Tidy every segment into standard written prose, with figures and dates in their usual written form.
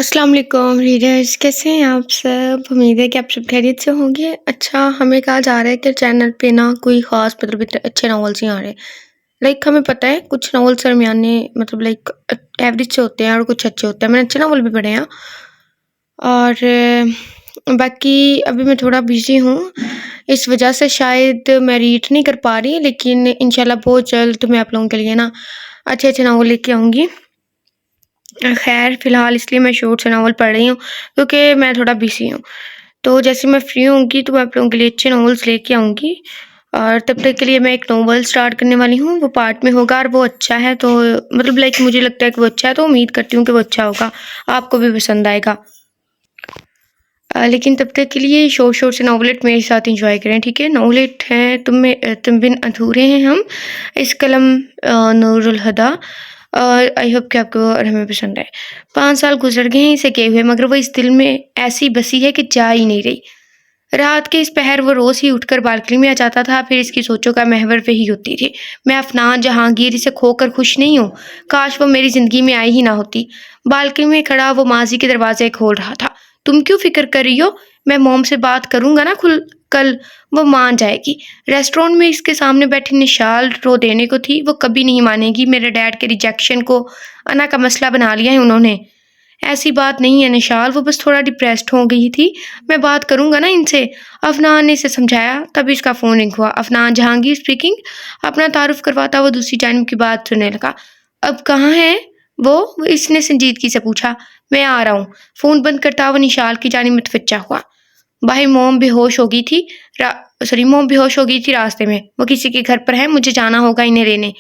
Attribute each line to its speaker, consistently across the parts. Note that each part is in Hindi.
Speaker 1: अस्सलाम वालेकुम रीडर्स, कैसे हैं आप सब। उम्मीद है कि आप सब खैरियत से होंगे। अच्छा, हमें कहा जा रहा है कि चैनल पे ना कोई ख़ास मतलब इतने अच्छे नॉवेल्स नहीं आ रहे। हमें पता है कुछ नॉवेल्स दरमियाने मतलब एवरेज से होते हैं और कुछ अच्छे होते हैं। मैंने अच्छे नॉवल भी पढ़े हैं और बाकी अभी मैं थोड़ा बिज़ी हूँ, इस वजह से शायद मैं रीड नहीं कर पा रही, लेकिन इंशाल्लाह बहुत जल्द मैं आप लोगों के लिए ना अच्छे-अच्छे नॉवल लेके आऊँगी। खैर फ़िलहाल इसलिए मैं शॉर्ट से नॉवल पढ़ रही हूँ क्योंकि मैं थोड़ा बिज़ी हूँ। तो जैसे मैं फ्री होंगी तो मैं आप लोगों के लिए अच्छे नॉवेल्स लेके आऊँगी और तब तक के लिए मैं एक नॉवल स्टार्ट करने वाली हूँ। वो पार्ट में होगा और वो अच्छा है, तो मतलब मुझे लगता है कि वो अच्छा है, तो उम्मीद करती हूँ कि वो अच्छा होगा, आपको भी पसंद आएगा। लेकिन तब तक के लिए शॉर्ट से नॉवेलेट मेरे साथ एंजॉय करें, ठीक है। नॉवेलेट है तुम बिन अधूरे हैं हम, इस कलम नूरुल हुदा। और आई होप कि आपको और हमें पसंद आए। 5 साल गुजर गए हैं इसे किए हुए, मगर वो इस दिल में ऐसी बसी है कि जा ही नहीं रही। रात के इस पहर वो रोज़ ही उठकर बालकनी में आ जाता था, फिर इसकी सोचों का महवर वही होती थी। मैं अफ़नान जहांगीर इसे खोकर खुश नहीं हूँ, काश वो मेरी ज़िंदगी में आई ही ना होती। बालकनी में खड़ा वो माज़ी के दरवाज़े खोल रहा था। तुम क्यों फ़िक्र कर रही हो? मैं मॉम से बात करूँगा ना खुल कल, वो मान जाएगी। रेस्टोरेंट में इसके सामने बैठी निशाल रो देने को थी, वो कभी नहीं मानेगी। मेरे डैड के रिजेक्शन को अना का मसला बना लिया है उन्होंने। ऐसी बात नहीं है निशाल, वो बस थोड़ा डिप्रेस्ड हो गई थी। मैं बात करूँगा ना इनसे। अफ़नान ने इसे समझाया, तभी इसका फ़ोन रिंग हुआ। अफ़नान जहांगीर स्पीकिंग। अपना तारुफ करवाता वो दूसरी जानिब की बात सुनने लगा। अब कहाँ है वो? इसने संजीदगी से पूछा। मैं आ रहा हूँ। फ़ोन बंद करता वो निशाल की जानिब मुतवज्जा हुआ। भाई मोम बेहोश हो गई थी रास्ते में। वो किसी के घर पर है, मुझे जाना होगा इन्हें लेने।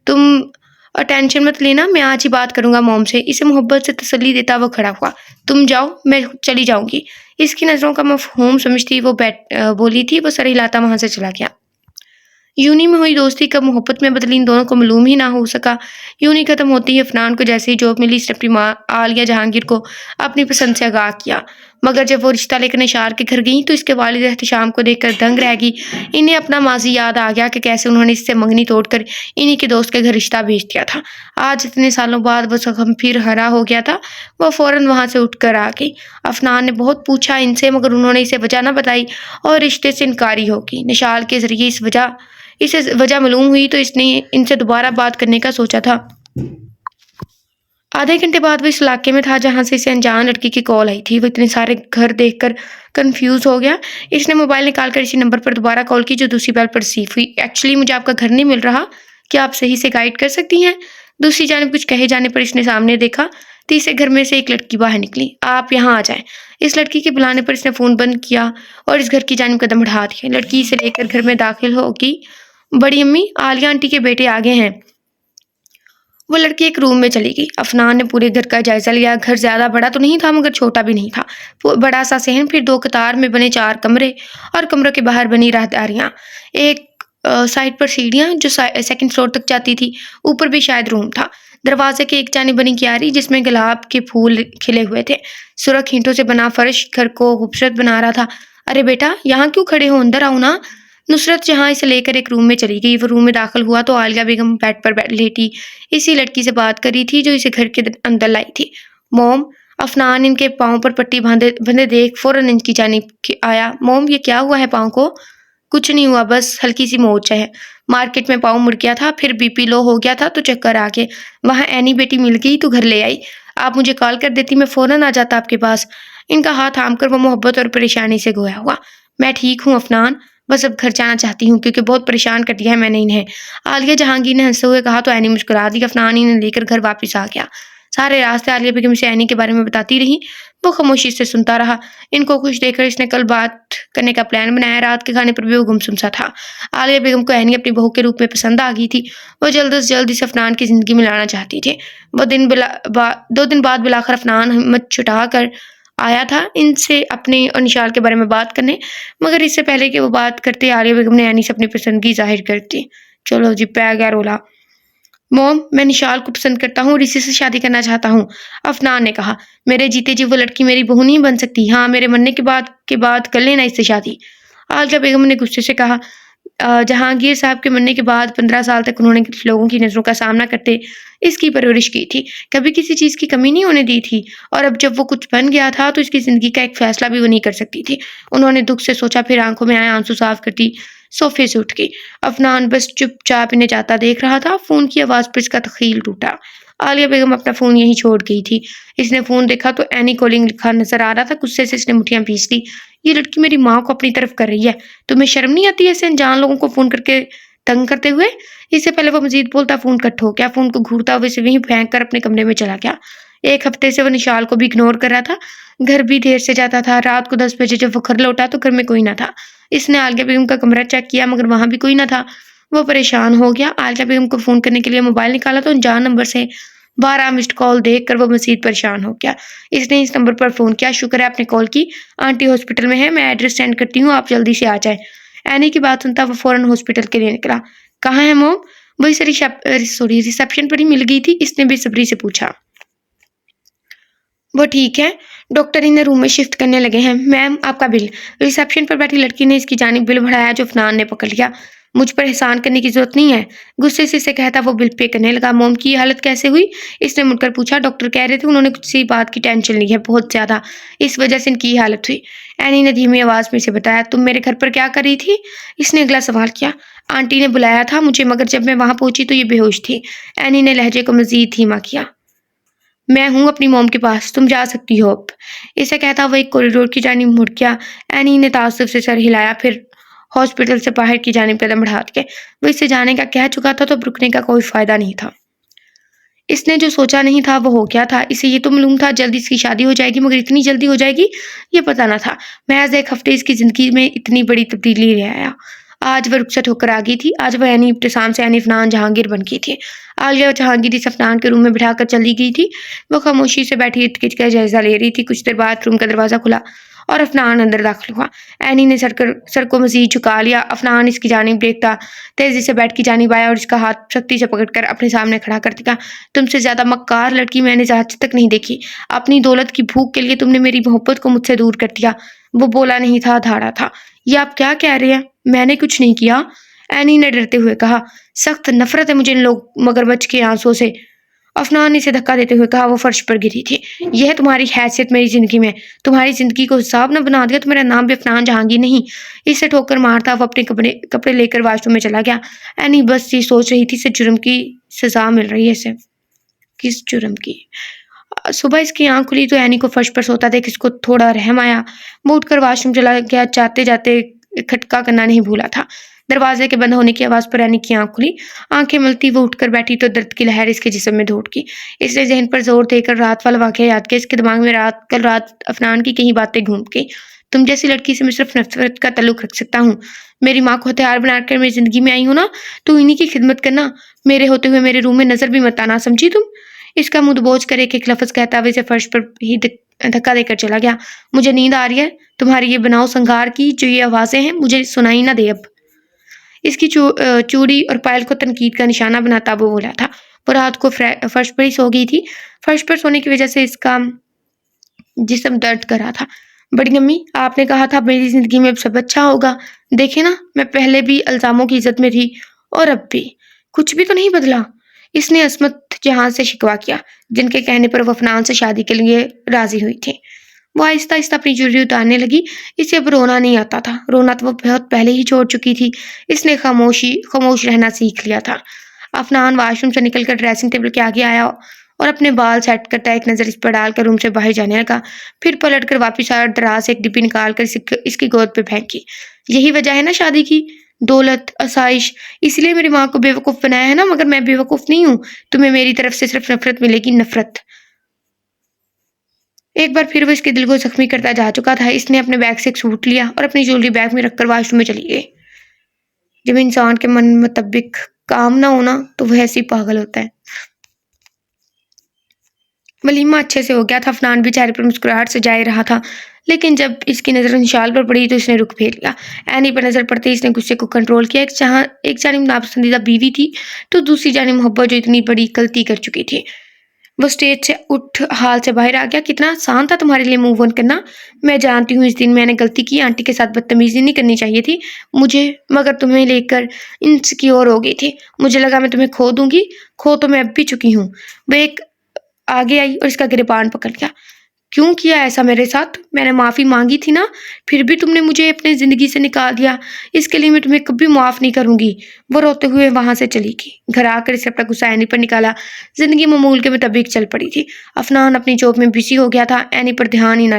Speaker 1: तुम टेंशन मत लेना, मैं आज ही बात करूँगा मॉम से। इसे मोहब्बत से तसल्ली देता वो खड़ा हुआ। तुम जाओ, मैं चली जाऊँगी। इसकी नज़रों का मफ़हूम समझती वो बोली थी, वो सर हिलाता वहाँ से चला गया। यूनी में हुई दोस्ती कब मोहब्बत में बदली, इन दोनों को मालूम ही ना हो सका। यूनी खत्म होती ही अफ़नान को जैसे ही जॉब मिली, इसने अपनी माँ आलिया जहांगीर को अपनी पसंद से आगाह किया। मगर जब वो रिश्ता लेकर निशार के घर गई तो इसके वालिद एहतिशाम को देखकर दंग रह गई। इन्हें अपना माजी याद आ गया कि कैसे उन्होंने इससे मंगनी तोड़कर इन्हीं के दोस्त के घर रिश्ता भेज दिया था। आज इतने सालों बाद वो जख्म फिर हरा हो गया था। वह फ़ौरन वहाँ से उठकर आ गई। अफ़नान ने बहुत पूछा इनसे, मगर उन्होंने इसे वजह न बताई और रिश्ते से इनकारी हो गई। निशाल के ज़रिए इसे वजह मालूम हुई तो इसने इनसे दोबारा बात करने का सोचा था। आधे घंटे बाद वो इस इलाके में था जहाँ से इसे अनजान लड़की की कॉल आई थी। वो इतने सारे घर देखकर कंफ्यूज हो गया। इसने मोबाइल निकाल कर इसी नंबर पर दोबारा कॉल की, जो दूसरी बेल पर रिसीव हुई। एक्चुअली मुझे आपका घर नहीं मिल रहा, क्या आप सही से गाइड कर सकती हैं? दूसरी जानिब कुछ कहे जाने पर इसने सामने देखा। तीसरे घर में से एक लड़की बाहर निकली। आप यहाँ आ जाएं। इस लड़की के बुलाने पर इसने फ़ोन बंद किया और इस घर की जानिब कदम बढ़ा दिए। लड़की इसे लेकर घर में दाखिल होगी। बड़ी अम्मी, आलिया आंटी के बेटे आ गए हैं। वो लड़की एक रूम में चली गई। अफ़नान ने पूरे घर का जायज़ा लिया। घर ज़्यादा बड़ा तो नहीं था, मगर छोटा भी नहीं था। वो बड़ा सा सहन, फिर 2 कतार में बने 4 कमरे और कमरों के बाहर बनी राहदारियाँ। एक साइड पर सीढ़ियाँ जो सेकंड फ्लोर तक जाती थी। ऊपर भी शायद रूम था। दरवाज़े के एक जानिब बनी क्यारी जिसमें गुलाब के फूल खिले हुए थे। सुरख ईंटों से बना फर्श घर को खूबसूरत बना रहा था। अरे बेटा, यहाँ क्यों खड़े हो? अंदर आओ ना। नुसरत जहाँ इसे लेकर एक रूम में चली गई। वो रूम में दाखिल हुआ तो आलिया बेगम बेड पर लेटी इसी लड़की से बात कर रही थी जो इसे घर के अंदर लाई थी। मॉम, अफ़नान इनके पाँव पर पट्टी बांधे बंधे देख फ़ौरन इनकी जानिब आया। मॉम, ये क्या हुआ है पाँव को? कुछ नहीं हुआ, बस हल्की सी मोच है। मार्केट में पाँव मुड़ गया था, फिर बीपी लो हो गया था तो चक्कर आ गए। वहाँ एनी बेटी मिल गई तो घर ले आई। आप मुझे कॉल कर देती, मैं फ़ौरन आ जाता आपके पास। इनका हाथ थाम कर वो मोहब्बत और परेशानी से गोया हुआ। मैं ठीक हूँ अफ़नान, बस अब घर जाना चाहती हूँ क्योंकि बहुत परेशान कर दिया है मैंने इन्हें। आलिया जहांगीर ने हंसते हुए कहा तो एनी मुस्कुरा दी। अफ़नान इन्हें लेकर घर वापस आ गया। सारे रास्ते आलिया बेगम से एनी के बारे में बताती रही। वो खामोशी से सुनता रहा। इनको खुश देखकर इसने कल बात करने का प्लान बनाया। रात के खाने पर भी वो गुमसुम सा था। आलिया बेगम को एनी अपनी बहू के रूप में पसंद आ गई थी। वो जल्द से जल्द इसे अफ़नान की ज़िंदगी में लाना चाहती थी। वो 2 दिन बाद बिलाखिर अफ़नान हिम्मत जुटा कर आया था इनसे अपने और निशाल के बारे में बात करने, मगर इससे पहले कि वो बात करते आलिया बेगम ने एनी से अपनी पसंदगी ज़ाहिर कर दी। चलो जी, पै गया रोला। मॉम, मैं निशाल को पसंद करता हूँ और इसी से शादी करना चाहता हूँ, अफ़नान ने कहा। मेरे जीते जी वो लड़की मेरी बहू नहीं बन सकती। हाँ, मेरे मरने के बाद कर लेना इससे शादी। आलिया बेगम ने गुस्से से कहा। जहांगीर साहब के मरने के बाद 15 साल तक उन्होंने कुछ लोगों की नज़रों का सामना करते इसकी परवरिश की थी। कभी किसी चीज़ की कमी नहीं होने दी थी और अब जब वो कुछ बन गया था तो इसकी ज़िंदगी का एक फ़ैसला भी वो नहीं कर सकती थी। उन्होंने दुःख से सोचा, फिर आँखों में आए आंसू साफ करती सोफ़े से उठ गई। अफ़नान बस चुपचाप इन्हें जाता देख रहा था। फ़ोन की आवाज़ पर इसका तख़ील टूटा। आलिया बेगम अपना फ़ोन यहीं छोड़ गई थी। इसने फ़ोन देखा तो एनी कॉलिंग लिखा नज़र आ रहा था। गुस्से से इसने मुठ्ठियाँ पीस ली। ये लड़की मेरी माँ को अपनी तरफ कर रही है। तुम्हें शर्म नहीं आती ऐसे अनजान लोगों को फ़ोन करके तंग करते हुए? इससे पहले वो मज़ीद बोलता फ़ोन कट हो गया। फ़ोन को घूरता हुए इसे वहीं फेंक कर अपने कमरे में चला गया। 1 हफ्ते से वो निशाल को भी इग्नोर कर रहा था। घर भी देर से जाता था। रात को 10 बजे जब वो घर लौटा तो घर में कोई ना था। इसने आलिया बेगम का कमरा चेक किया मगर वहाँ भी कोई ना था। वो परेशान हो गया। आलिया बेगम को फ़ोन करने के लिए मोबाइल निकाला तो अनजान नंबर से 12 मिस्ड कॉल देखकर वो मज़ीद परेशान हो गया। इसने इस नंबर पर फ़ोन किया। शुक्र है आपने कॉल की। आंटी हॉस्पिटल में है, मैं एड्रेस सेंड करती हूँ, आप जल्दी से आ जाएँ। एनी की बात सुनता वो फ़ौरन हॉस्पिटल के लिए निकला। कहाँ है मॉम? वो इसे रिसेप्शन पर ही मिल गई थी। इसने बेसब्री से पूछा। वो ठीक है, डॉक्टर इन्हें रूम में शिफ्ट करने लगे हैं। मैम आपका बिल। रिसेप्शन पर बैठी लड़की ने इसकी जानिब बिल बढ़ाया जो अफनान ने पकड़ लिया। मुझ पर एहसान करने की जरूरत नहीं है। गुस्से से इसे कहता वो बिल पे करने लगा। मोम की हालत कैसे हुई? इसने मुड़कर पूछा। डॉक्टर कह रहे थे उन्होंने कुछ सी बात की टेंशन ली है बहुत ज्यादा, इस वजह से इनकी हालत हुई। एनी ने धीमी आवाज में से बताया। तुम मेरे घर पर क्या कर रही थी? इसने अगला सवाल किया। आंटी ने बुलाया था मुझे मगर जब मैं वहां पहुंची तो ये बेहोश थी। एनी ने लहजे को मजीद धीमा किया। मैं हूँ अपनी मॉम के पास, तुम जा सकती हो अब। इसे कहता वो एक कॉरिडोर की जानिब मुड़ गया। एनी ने ताज्जुब से सर हिलाया, फिर हॉस्पिटल से बाहर की जानिब कदम बढ़ा के। वो इससे जाने का कह चुका था तो अब रुकने का कोई फायदा नहीं था। इसने जो सोचा नहीं था वो हो गया था। इसे ये तो मालूम था जल्दी इसकी शादी हो जाएगी मगर इतनी जल्दी हो जाएगी ये पता ना था। महज 1 हफ्ते इसकी जिंदगी में इतनी बड़ी तब्दीली ले आया। आज वह रुखसत होकर आ गई थी। आज वह यानी इब्तिसाम से यानी अफनान जहांगीर बन गई थी। आलिया जहांगीर इस अफनान के रूम में बिठाकर चली गई थी। वो खामोशी से बैठी इटकिच का जायजा ले रही थी। कुछ देर बाद रूम का दरवाजा खुला और अफनान अंदर दाखिल हुआ। एनी ने सर को मजीद झुका लिया। अफनान इसकी जानिब देखता तेजी से बेड की जानिब आया और इसका हाथ सख्ती से पकड़कर अपने सामने खड़ा कर दिया। तुमसे ज्यादा मक्कार लड़की मैंने आज तक नहीं देखी। अपनी दौलत की भूख के लिए तुमने मेरी मोहब्बत को मुझसे दूर कर दिया। वो बोला नहीं था, धाड़ा था। ये आप क्या कह रहे हैं? मैंने कुछ नहीं किया, एनी ने डरते हुए कहा। सख्त नफरत है मुझे इन लोग मगरमच्छ के आंसुओं से। अफनान ने इसे धक्का देते हुए कहा। वो फर्श पर गिरी थी। यह तुम्हारी हैसियत मेरी जिंदगी में, तुम्हारी जिंदगी को हिसाब न बना दिया तो मेरा नाम भी अफनान जहांगीर नहीं। इसे ठोकर मारता वो अपने कपड़े लेकर वाशरूम में चला गया। एनी बस ये सोच रही थी इसे जुर्म की सजा मिल रही है। इसे किस जुर्म की? सुबह इसकी आंख खुली तो एनी को फर्श पर सोता देख इसको थोड़ा रहम आया। वो उठकर वाशरूम चला गया। जाते जाते खटका करना नहीं भूला था। दरवाजे के बंद होने की आवाज पर एनी की आंख खुली। आंखें मलती वो उठकर बैठी तो दर्द की लहर इसके जिस्म में दौड़ गई। इसने जहन पर जोर देकर रात वाला वाकया याद किया। इसके दिमाग में कल रात अफनान की कई बातें घूम गई। तुम जैसी लड़की से मैं सिर्फ नफरत का ताल्लुक रख सकता हूँ। मेरी माँ को हथियार बनाकर मेरी जिंदगी में आई हो ना, तो इन्हीं की खिदमत करना। मेरे होते हुए मेरे रूम में नजर भी मत आना, समझी तुम? इसका मुंह दबोच कर एक लफ्ज कहता हुए इसे फर्श पर ही धक्का देकर चला गया। मुझे नींद आ रही है। तुम्हारी ये बनाओ संगार की जो ये आवाजें हैं मुझे सुनाई ना दे अब। इसकी चूड़ी और पायल को तनकीद का निशाना बनाता वो बोला था। वो रात को फर्श पर ही सो गई थी। फर्श पर सोने की वजह से इसका जिस्म दर्द कर रहा था। बड़ी अम्मी, आपने कहा था मेरी जिंदगी में अब सब अच्छा होगा। देखे ना, मैं पहले भी इल्जामों की इज्जत में थी और अब भी कुछ भी तो नहीं बदला। इसने असमत जहां से शिकवा किया, जिनके कहने पर वो अफनान से शादी के लिए राजी हुई थी। वो आहिस्ता आहिस्ता अपनी ज्वेलरी उतारने लगी। इसे अब रोना नहीं आता था। रोना तो वो बहुत पहले ही छोड़ चुकी थी। इसने खामोश रहना सीख लिया था। अफनान वाशरूम से निकलकर ड्रेसिंग टेबल के आगे आया और अपने बाल सेट करता एक नजर इस पर डालकर रूम से बाहर जाने लगा। फिर पलटकर वापस आया और दराज से एक डिब्बी निकालकर इसकी गोद पे फेंकी। यही वजह है ना शादी की? दौलत, आसाइश। इसलिए मेरी माँ को बेवकूफ बनाया है ना, मगर मैं बेवकूफ नहीं हूँ। तुम्हें मेरी तरफ से सिर्फ नफरत मिलेगी, नफरत। एक बार फिर वो इसके दिल को जख्मी करता जा चुका था। इसने अपने बैग से एक सूट लिया और अपनी ज्वेलरी बैग में रखकर वाशरूम में चली गई। जब इंसान के मन मुताबिक काम ना होना तो वह ऐसे ही पागल होता है। वलीमा अच्छे से हो गया था। अफनान भी चेहरे पर मुस्कुराहट से जा रहा था, लेकिन जब इसकी नजर निशाल पर पड़ी तो इसने रुख फेर लिया। एनी पर नजर पड़ते ही इसने गुस्से को कंट्रोल किया। एक जानिब नापसंदीदा बीवी थी तो दूसरी जानिब मोहब्बत जो इतनी बड़ी गलती कर चुकी थी। वो स्टेज से उठ हाल से बाहर आ गया। कितना आसान था तुम्हारे लिए मूव ऑन करना। मैं जानती हूँ इस दिन मैंने गलती की, आंटी के साथ बदतमीजी नहीं करनी चाहिए थी मुझे, मगर तुम्हें लेकर इनसिक्योर हो गई थी। मुझे लगा मैं तुम्हें खो दूंगी, खो तो मैं अब भी चुकी हूँ। वो एक आगे आई और इसका गिरबान पकड़ लिया। क्यों किया ऐसा मेरे साथ? मैंने माफ़ी मांगी थी ना, फिर भी तुमने मुझे अपनी ज़िंदगी से निकाल दिया। इसके लिए मैं तुम्हें कभी माफ़ नहीं करूँगी। वो रोते हुए वहाँ से चली गई। घर आकर इसे अपना गुस्सा एनी पर निकाला। ज़िंदगी मामूल के मुताबिक चल पड़ी थी। अफनान अपनी जॉब में बिजी हो गया था, एनी पर ध्यान ही न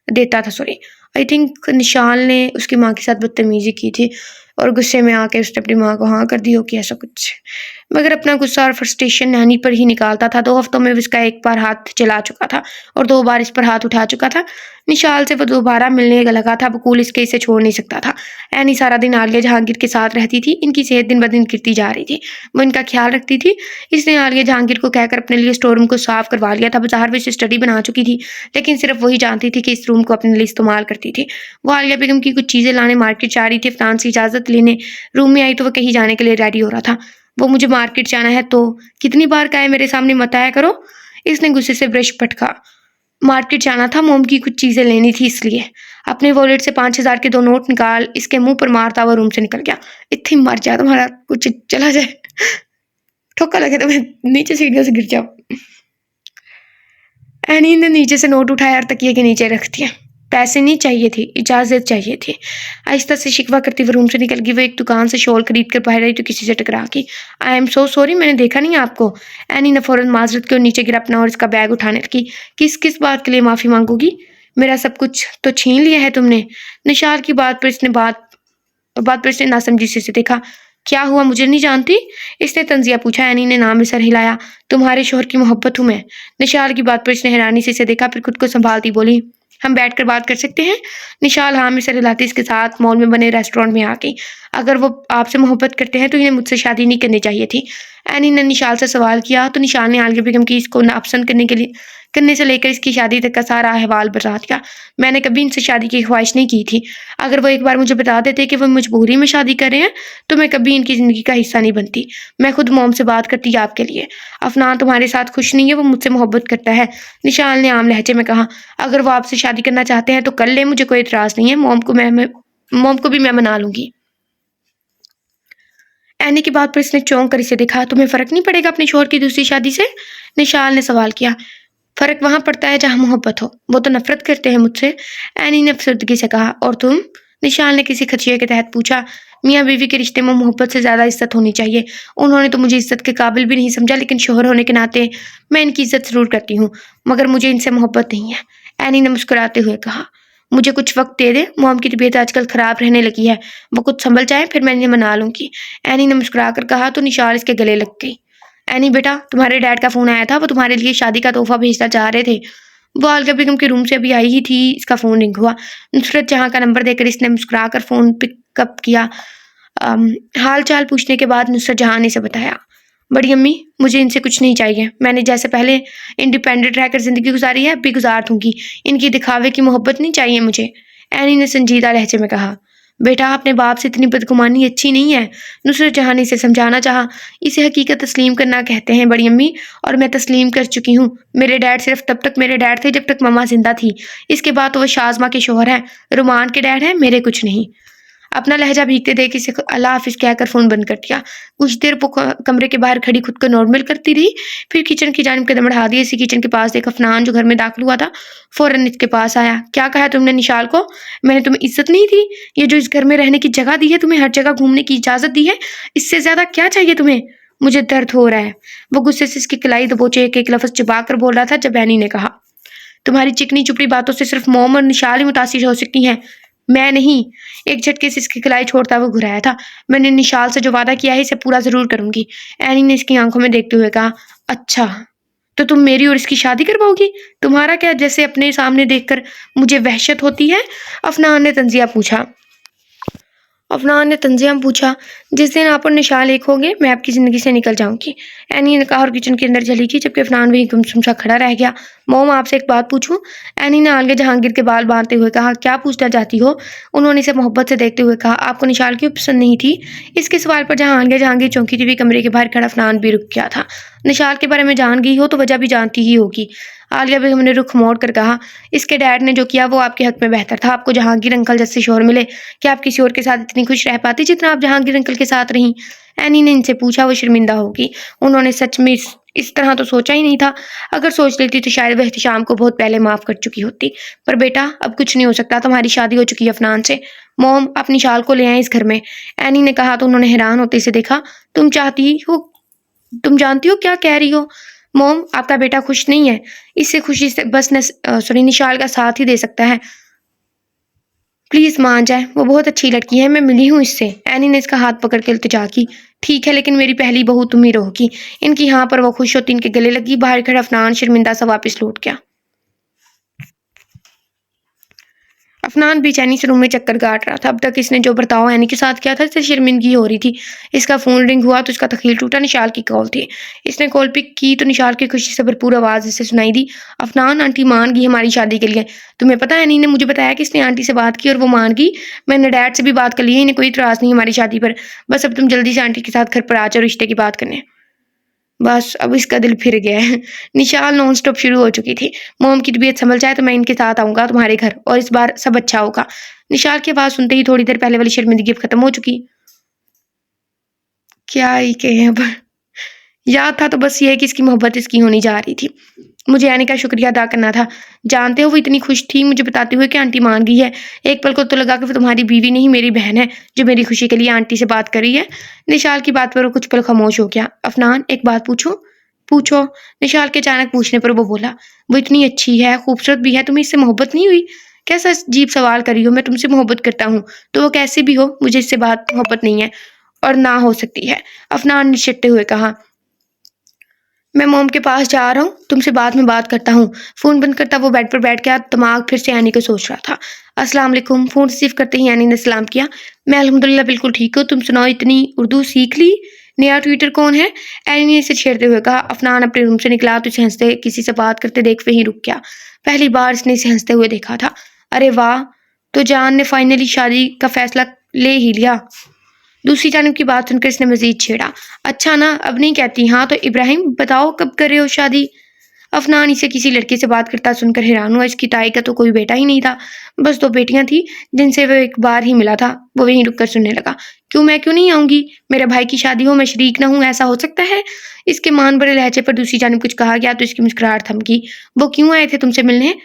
Speaker 1: देता था सॉरी। आई थिंक निशाल ने उसकी माँ के साथ बदतमीजी की थी और गुस्से में आके उसने अपनी माँ को हाँ कर दी हो कि ऐसा कुछ। मगर अपना गुस्सा और फ्रस्ट्रेशन नानी पर ही निकालता था। 2 हफ्तों में उसका एक बार हाथ जला चुका था और 2 बार इस पर हाथ उठा चुका था। निशाल से वो दोबारा मिलने लगा था। बकूल इसके इसे छोड़ नहीं सकता था। एनी सारा दिन आलिया जहांगीर के साथ रहती थी। इनकी सेहत दिन ब दिन गिरती जा रही थी। वो इनका ख्याल रखती थी। इसने आलिया जहांगीर को कहकर अपने लिए स्टोर रूम को साफ करवा लिया था। बाजार में स्टडी बना चुकी थी, लेकिन सिर्फ वही जानती थी कि इस रूम को अपने लिए इस्तेमाल करती थी। वो आलिया बेगम की कुछ चीज़ें लाने मार्केट जा रही थी। अफनान से इजाज़त लेने रूम में आई तो वह कहीं जाने के लिए रेडी हो रहा था। वो मुझे मार्केट जाना है तो कितनी बार कहा है मेरे सामने मत आया करो। इसने गुस्से से ब्रश पटका। मार्केट जाना था, मोम की कुछ चीज़ें लेनी थी इसलिए। अपने वॉलेट से 5,000 के 2 नोट निकाल इसके मुंह पर मारता हुआ रूम से निकल गया। इतनी मर जाए तुम्हारा कुछ चला जाए, ठोका लगे तो मैं नीचे सीढ़ियों से गिर जाऊँ। एनी ने नीचे से नोट उठाया और तकिए के नीचे रख दिया। पैसे नहीं चाहिए थे, इजाज़त चाहिए थी। आहिस्ता से शिकवा करती हुए रूम से निकल गई। वो एक दुकान से शॉल खरीद कर बाहर आई तो किसी से टकरा गई। आई एम सो सॉरी, मैंने देखा नहीं आपको। एनी ने फ़ौरन माजरत की और नीचे गिरा अपना और इसका बैग उठाने लगी। किस किस बात के लिए माफ़ी मांगोगी? मेरा सब कुछ तो छीन लिया है तुमने। निशाल की बात पर इसने नासमझी से देखा। क्या हुआ, मुझे नहीं जानती? इसने तंजिया पूछा। एनी ने नाम में सर हिलाया। तुम्हारे शोहर की मोहब्बत हूँ मैं। निशाल की बात पर इसने हैरानी से इसे देखा, फिर खुद को संभालती बोली, हम बैठकर बात कर सकते हैं? निशाल हाँ में सर हिलाती इसके साथ मॉल में बने रेस्टोरेंट में आ गई। अगर वो आपसे मोहब्बत करते हैं तो इन्हें मुझसे शादी नहीं करनी चाहिए थी। एनी ने निशाल से सवाल किया तो निशाल ने आलिया बेगम की इसको नापसंद करने से लेकर इसकी शादी तक का सारा अहवाल बता दिया। मैंने कभी इनसे शादी की ख्वाहिश नहीं की थी। अगर वो एक बार मुझे बता देते कि वो मजबूरी में शादी कर रहे हैं तो मैं कभी इनकी ज़िंदगी का हिस्सा नहीं बनती। मैं खुद मॉम से बात करती आपके लिए। अफनान तुम्हारे साथ खुश नहीं है, वो मुझसे मोहब्बत करता है। निशाल ने आम लहजे में कहा। अगर वो आपसे शादी करना चाहते हैं तो कर ले, मुझे कोई इतराज़ नहीं है। मॉम को भी मैं मना लूंगी। एनी की बात पर इसने चौंक कर इसे देखा। तुम्हें फ़र्क नहीं पड़ेगा अपने शोहर की दूसरी शादी से? निशाल ने सवाल किया। फ़र्क वहाँ पड़ता है जहाँ मोहब्बत हो। वो तो नफ़रत करते हैं मुझसे। एनी ने अफसरदगी से कहा। और तुम? निशाल ने किसी खदशे के तहत पूछा। मियाँ बीवी के रिश्ते में मोहब्बत से ज़्यादा इज्जत होनी चाहिए। उन्होंने तो मुझे इज्जत के काबिल भी नहीं समझा, लेकिन शोहर होने के नाते मैं इनकी इज्जत ज़रूर करती हूँ, मगर मुझे इनसे मोहब्बत नहीं है। एनी ने मुस्कुराते हुए कहा। मुझे कुछ वक्त दे दे, मॉम की तबीयत आजकल ख़राब रहने लगी है। वो कुछ संभल जाए फिर मैं इन्हें मना लूँगी। एनी ने मुस्कुराकर कहा तो निशाल इसके गले लग गई। एनी बेटा, तुम्हारे डैड का फ़ोन आया था, वो तुम्हारे लिए शादी का तोहफ़ा भेजना चाह रहे थे। वो आलिया बेगम के रूम से अभी आई ही थी, इसका फ़ोन रिंग हुआ। नुसरत जहाँ का नंबर देकर इसने मुस्कुराकर फ़ोन पिकअप किया। हाल चाल पूछने के बाद नुसरत जहाँ ने इसे बताया। बड़ी अम्मी, मुझे इनसे कुछ नहीं चाहिए। मैंने जैसे पहले इंडिपेंडेंट रहकर ज़िंदगी गुजारी है, अब भी गुजार दूंगी। इनकी दिखावे की मोहब्बत नहीं चाहिए मुझे। एनी ने संजीदा लहजे में कहा। बेटा, अपने बाप से इतनी बदगुमानी अच्छी नहीं है। नुसरत जहाँ ने इसे समझाना चाहा। इसे हकीकत तस्लीम करना कहते हैं बड़ी अम्मी, और मैं तस्लीम कर चुकी हूँ। मेरे डैड सिर्फ तब तक मेरे डैड थे जब तक मम्मा जिंदा थी। इसके बाद तो वह शाज़मा के शोहर हैं, रुमान के डैड हैं, मेरे कुछ नहीं। अपना लहजा भीगते देख इसे अल्लाह हाफिज़ कहकर फ़ोन बंद कर दिया। कुछ देर वो कमरे के बाहर खड़ी खुद को नॉर्मल करती रही, फिर किचन की जानिब कदम बढ़ा दिए। इसी किचन के पास देखा अफनान जो घर में दाखिल हुआ था, फ़ौरन इसके पास आया। क्या कहा तुमने निशाल को? मैंने तुम्हें इज्जत नहीं दी? ये जो इस घर में रहने की जगह दी है, तुम्हें हर जगह घूमने की इजाज़त दी है, इससे ज़्यादा क्या चाहिए तुम्हें? मुझे दर्द हो रहा है। वो गुस्से से इसकी कलाई दबोचे एक लफ्ज़ चबा कर बोल रहा था जब एनी ने कहा, तुम्हारी चिकनी चुपड़ी बातों से सिर्फ मोम और निशाल ही मुतासिर हो सकती हैं, मैं नहीं। एक झटके से इसकी कलाई छोड़ता हुआ घुराया था। मैंने निशाल से जो वादा किया है इसे पूरा जरूर करूंगी। एनी ने इसकी आंखों में देखते हुए कहा। अच्छा, तो तुम मेरी और इसकी शादी करवाओगी? तुम्हारा क्या, जैसे अपने सामने देखकर मुझे वहशत होती है? अफनान ने तंजिया पूछा। अफनान ने तंज़िम पूछा, जिस दिन आप और निशाल एक होंगे मैं आपकी ज़िंदगी से निकल जाऊंगी। एनी ने कहा और किचन के अंदर चली गई, जबकि अफनान वहीं गुमसुम सा खड़ा रह गया। मोम, आपसे एक बात पूछूं? एनी ने आगे जहांगीर के बाल बांधते हुए कहा। क्या पूछना चाहती हो? उन्होंने इसे मोहब्बत से देखते हुए कहा। आपको निशाल क्यों पसंद नहीं थी? इसके सवाल पर जहांगीर चौंकी हुई कमरे के बाहर खड़ा अफनान भी रुक गया था। निशाल के बारे में जान गई हो तो वजह भी जानती ही होगी। आलिया बेगम ने रुख मोड़ कर कहा, इसके डैड ने जो किया वो आपके हक में बेहतर था। आपको जहांगीर अंकल जैसे शोहर मिले, क्या आप किसी और के साथ इतनी खुश रह पाती जितना आप जहांगीर अंकल के साथ रहीं? एनी ने इनसे पूछा। वो शर्मिंदा होगी, उन्होंने सच में इस तरह तो सोचा ही नहीं था। अगर सोच लेती तो शायद वह एहतिशाम को बहुत पहले माफ कर चुकी होती। पर बेटा, अब कुछ नहीं हो सकता, तुम्हारी शादी हो चुकी है अफनान से। मोम, अपनी शाल को ले आए इस घर में, एनी ने कहा तो उन्होंने हैरान होते से देखा। तुम जानती हो क्या कह रही हो? मोम, आपका बेटा खुश नहीं है, इससे खुशी से बस निशाल का साथ ही दे सकता है। प्लीज मान जाए, वो बहुत अच्छी लड़की है, मैं मिली हूँ इससे। एनी ने इसका हाथ पकड़ के इल्तिजा की। ठीक है, लेकिन मेरी पहली बहू तुम ही रहोगी। इनकी हाँ पर वो खुश होती इनके गले लगी। बाहर खड़ा अफनान शर्मिंदा सा वापस लौट गया। अफनान बेचैनी से रूम में चक्कर काट रहा था। अब तक इसने जो बर्ताव एनी के साथ किया था इससे शर्मिंदगी हो रही थी। इसका फोन रिंग हुआ तो इसका तखील टूटा। निशाल की कॉल थी। इसने कॉल पिक की तो निशाल की खुशी से भरपूर आवाज इसे सुनाई दी। अफनान, आंटी मान गई हमारी शादी के लिए। तुम्हें पता है, एनी ने मुझे बताया कि इसने आंटी से बात की और वो मान गई। मैंने डैड से भी बात कर ली है, इन्हें कोई इतराज नहीं हमारी शादी पर। बस अब तुम जल्दी से आंटी के साथ घर पर आ जाओ रिश्ते की बात करने। बस अब इसका दिल फिर गया है। निशाल नॉन स्टॉप शुरू हो चुकी थी। मोम की तबीयत संभल जाए तो मैं इनके साथ आऊंगा तुम्हारे घर, और इस बार सब अच्छा होगा। निशाल की आवाज सुनते ही थोड़ी देर पहले वाली शर्मिंदगी अब खत्म हो चुकी। क्या ही कहें अब। याद था तो बस ये है कि इसकी मोहब्बत इसकी होनी जा रही थी। मुझे आने का शुक्रिया अदा करना था। जानते हो, वो इतनी खुश थी मुझे बताते हुए कि आंटी मान गई है। एक पल को तो लगा कि वो तुम्हारी बीवी नहीं मेरी बहन है, जो मेरी खुशी के लिए आंटी से बात कर रही है। निशाल की बात पर वो कुछ पल खामोश हो गया। अफनान, एक बात पूछूं? पूछो। निशाल के अचानक पूछने पर वो बोला। वो इतनी अच्छी है, खूबसूरत भी है, तुम्हें इससे मोहब्बत नहीं हुई? कैसा अजीब सवाल करी हो। मैं तुमसे मोहब्बत करता हूँ तो वो कैसे भी हो, मुझे इससे बात मोहब्बत नहीं है और ना हो सकती है। अफनान ने छिट्टे हुए कहा। मैं मोम के पास जा रहा हूँ, तुमसे बाद में बात करता हूँ। फोन बंद करता वो बेड पर बैठ गया। दिमाग फिर से एनी को सोच रहा था। अस्सलाम वालेकुम। फोन रिसीव करते ही एनी ने सलाम किया। मैं अल्हम्दुलिल्लाह बिल्कुल ठीक हूँ, तुम सुनाओ, इतनी उर्दू सीख ली? नया ट्विटर कौन है? एनी ने इसे छेड़ते हुए कहा। अफनान अपने रूम से निकला तो इसे हंसते किसी से बात करते देख वहीं रुक गया। पहली बार इसने इसे हंसते हुए देखा था। अरे वाह, तो जान ने फाइनली शादी का फैसला ले ही लिया। दूसरी जानिब की बात सुनकर इसने मजीद छेड़ा। अच्छा ना, अब नहीं कहती? हाँ तो इब्राहिम, बताओ कब कर रहे हो शादी? अफनान इसे किसी लड़के से बात करता सुनकर हैरान हुआ। इसकी ताई का तो कोई बेटा ही नहीं था, बस दो बेटियां थी जिनसे वो एक बार ही मिला था। वो वहीं रुककर सुनने लगा। मैं क्यों नहीं आऊंगी? मेरे भाई की शादी हो, मैं शरीक ना हूँ, ऐसा हो सकता है? इसके मान भरे लहजे पर दूसरी जानिब कुछ कहा गया तो इसकी मुस्कुराहट थम गई। वो क्यों आए थे तुमसे मिलने?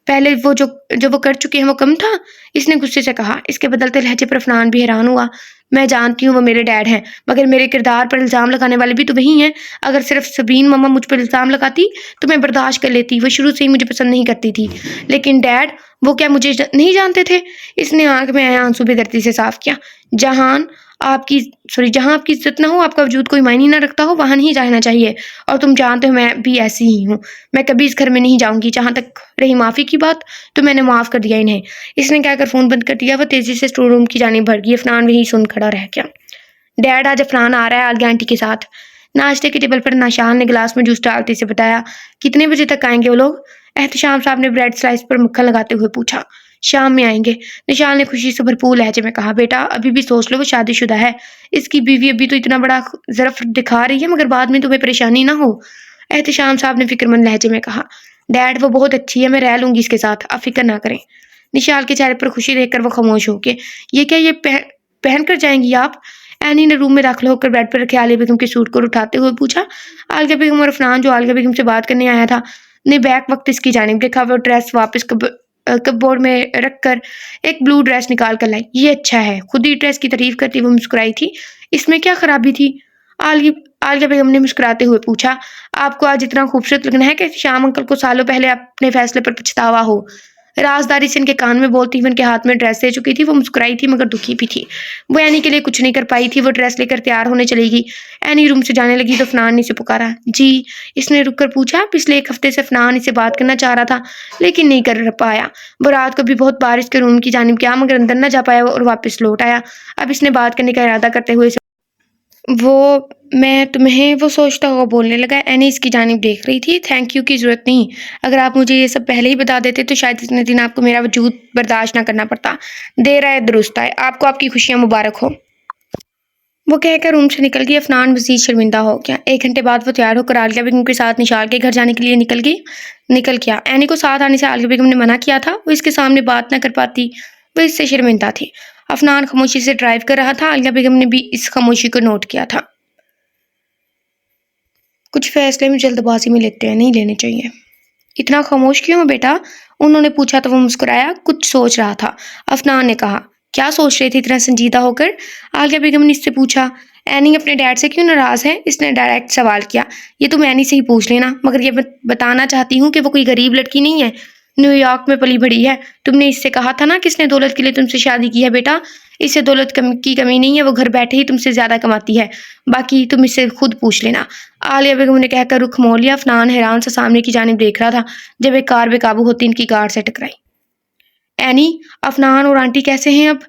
Speaker 1: पहले वो जो वो कर चुके हैं वो कम था? इसने गुस्से से कहा। इसके बदलते लहजे पर अफनान भी हैरान हुआ। मैं जानती हूँ वो मेरे डैड हैं, मगर मेरे किरदार पर इल्ज़ाम लगाने वाले भी तो वही हैं। अगर सिर्फ सबीन मम्मा मुझ पर इल्ज़ाम लगाती तो मैं बर्दाश्त कर लेती। वो शुरू से ही मुझे पसंद नहीं करती थी। लेकिन डैड, वो क्या मुझे नहीं जानते थे? इसने आंख में आया आंसू बेदर्दी से साफ किया। जहाँ आपकी इज्जत ना हो, आपका वजूद कोई मायने ना रखता हो, वहाँ नहीं जाना चाहिए। और तुम जानते हो मैं भी ऐसी ही हूँ। मैं कभी इस घर में नहीं जाऊंगी। जहाँ तक रही माफ़ी की बात, तो मैंने माफ़ कर दिया इन्हें। इसने कहकर फ़ोन बंद कर दिया। वह तेज़ी से स्टोर रूम की जानिब बढ़ गई। अफनान वहीं सुन खड़ा रह गया। डैड, आज अफनान आ रहा है आलिया आंटी के साथ। नाश्ते के टेबल पर नाशान ने गिलास में जूस डालते से बताया। कितने बजे तक आएंगे वो लोग? एहतशाम साहब ने ब्रेड स्लाइस पर मक्खन लगाते हुए पूछा। शाम में आएंगे, निशान ने खुशी से भरपूर लहजे में कहा। बेटा, अभी भी सोच लो, वो शादीशुदा है। इसकी बीवी अभी तो इतना बड़ा ज़र्फ दिखा रही है, मगर बाद में तुम्हें परेशानी ना हो। एहतशाम साहब ने फिक्रमंद लहजे में कहा। डैड, वो बहुत अच्छी है, मैं रह लूंगी इसके साथ, आप फिक्र ना करें। निशाल के चेहरे पर खुशी देखकर वो खामोश हो गए। ये क्या, ये पहन कर जाएंगी आप? एनी ने रूम में दाखिल होकर बेड पर रखे आलिया बेगम के सूट को उठाते हुए पूछा। आलिया बेगम और अफनान, जो आलिया बेगम से बात करने आया था, ने बैक वक्त इसकी जानिब देखा। वो ड्रेस वापस कपबोर्ड में रखकर एक ब्लू ड्रेस निकाल कर लाई। ये अच्छा है। खुद ही ड्रेस की तारीफ करती हुए मुस्कुराई थी। इसमें क्या खराबी थी? आलिया बेगम ने मुस्कुराते हुए पूछा। आपको आज इतना खूबसूरत लगना है कि श्याम अंकल को सालों पहले अपने फैसले पर पछतावा हो। राजदारी से इनके कान में बोलती हुई इनके हाथ में ड्रेस दे चुकी थी। वो मुस्कुराई थी मगर दुखी भी थी। वो एनी के लिए कुछ नहीं कर पाई थी। वो ड्रेस लेकर तैयार होने चली गई। एनी रूम से जाने लगी तो अफनान ने इसे पुकारा। जी, इसने रुक कर पूछा। पिछले 1 हफ्ते से अफनान इससे बात करना चाह रहा था लेकिन नहीं कर पाया। वो रात को भी बहुत बारिश के रूम की जानिब गया मगर अंदर न जा पाया और वापस लौट आया। अब इसने बात करने का इरादा करते हुए वो मैं तुम्हें वो सोचता हुआ बोलने लगा। एनी इसकी जानिब देख रही थी। थैंक यू की ज़रूरत नहीं। अगर आप मुझे ये सब पहले ही बता देते तो शायद इतने दिन आपको मेरा वजूद बर्दाश्त ना करना पड़ता। देर आए दुरुस्त आए। आपको आपकी खुशियाँ मुबारक हो। वो कहकर रूम से निकल गई। अफनान मज़ीद शर्मिंदा हो गया। 1 घंटे बाद वो तैयार होकर आलिया बेगम के साथ निशाल के घर जाने के लिए निकल गया। एनी को साथ आने से आलिया बेगम ने मना किया था। वो इसके सामने बात न कर पाती। वो इससे शर्मिंदा थी। अफनान खामोशी से ड्राइव कर रहा था। आलिया बेगम ने भी इस खामोशी को नोट किया था। कुछ फैसले में जल्दबाजी में लेते हैं, नहीं लेने चाहिए। इतना खामोश क्यों हो बेटा? उन्होंने पूछा तो वो मुस्कुराया। कुछ सोच रहा था, अफनान ने कहा। क्या सोच रही थी इतना संजीदा होकर? आलिया बेगम ने इससे पूछा। एनी अपने डैड से क्यों नाराज है? इसने डायरेक्ट सवाल किया। ये तुम एनी से ही पूछ लेना, मगर ये बताना चाहती हूँ कि वो कोई गरीब लड़की नहीं है। न्यूयॉर्क में पली बड़ी है। तुमने इससे कहा था ना किसने दौलत के लिए तुमसे शादी की है बेटा। इससे दौलत की कमी नहीं है। वो घर बैठे ही तुमसे ज्यादा कमाती है। बाकी तुम इससे खुद पूछ लेना। आलिया बेगम ने कहकर रुख मोड़ लिया। अफनान हैरान सा सामने की जानिब देख रहा था जब एक कार बेकाबू होती इनकी गार्ड से टकराई। एनी, अफनान और आंटी कैसे हैं अब?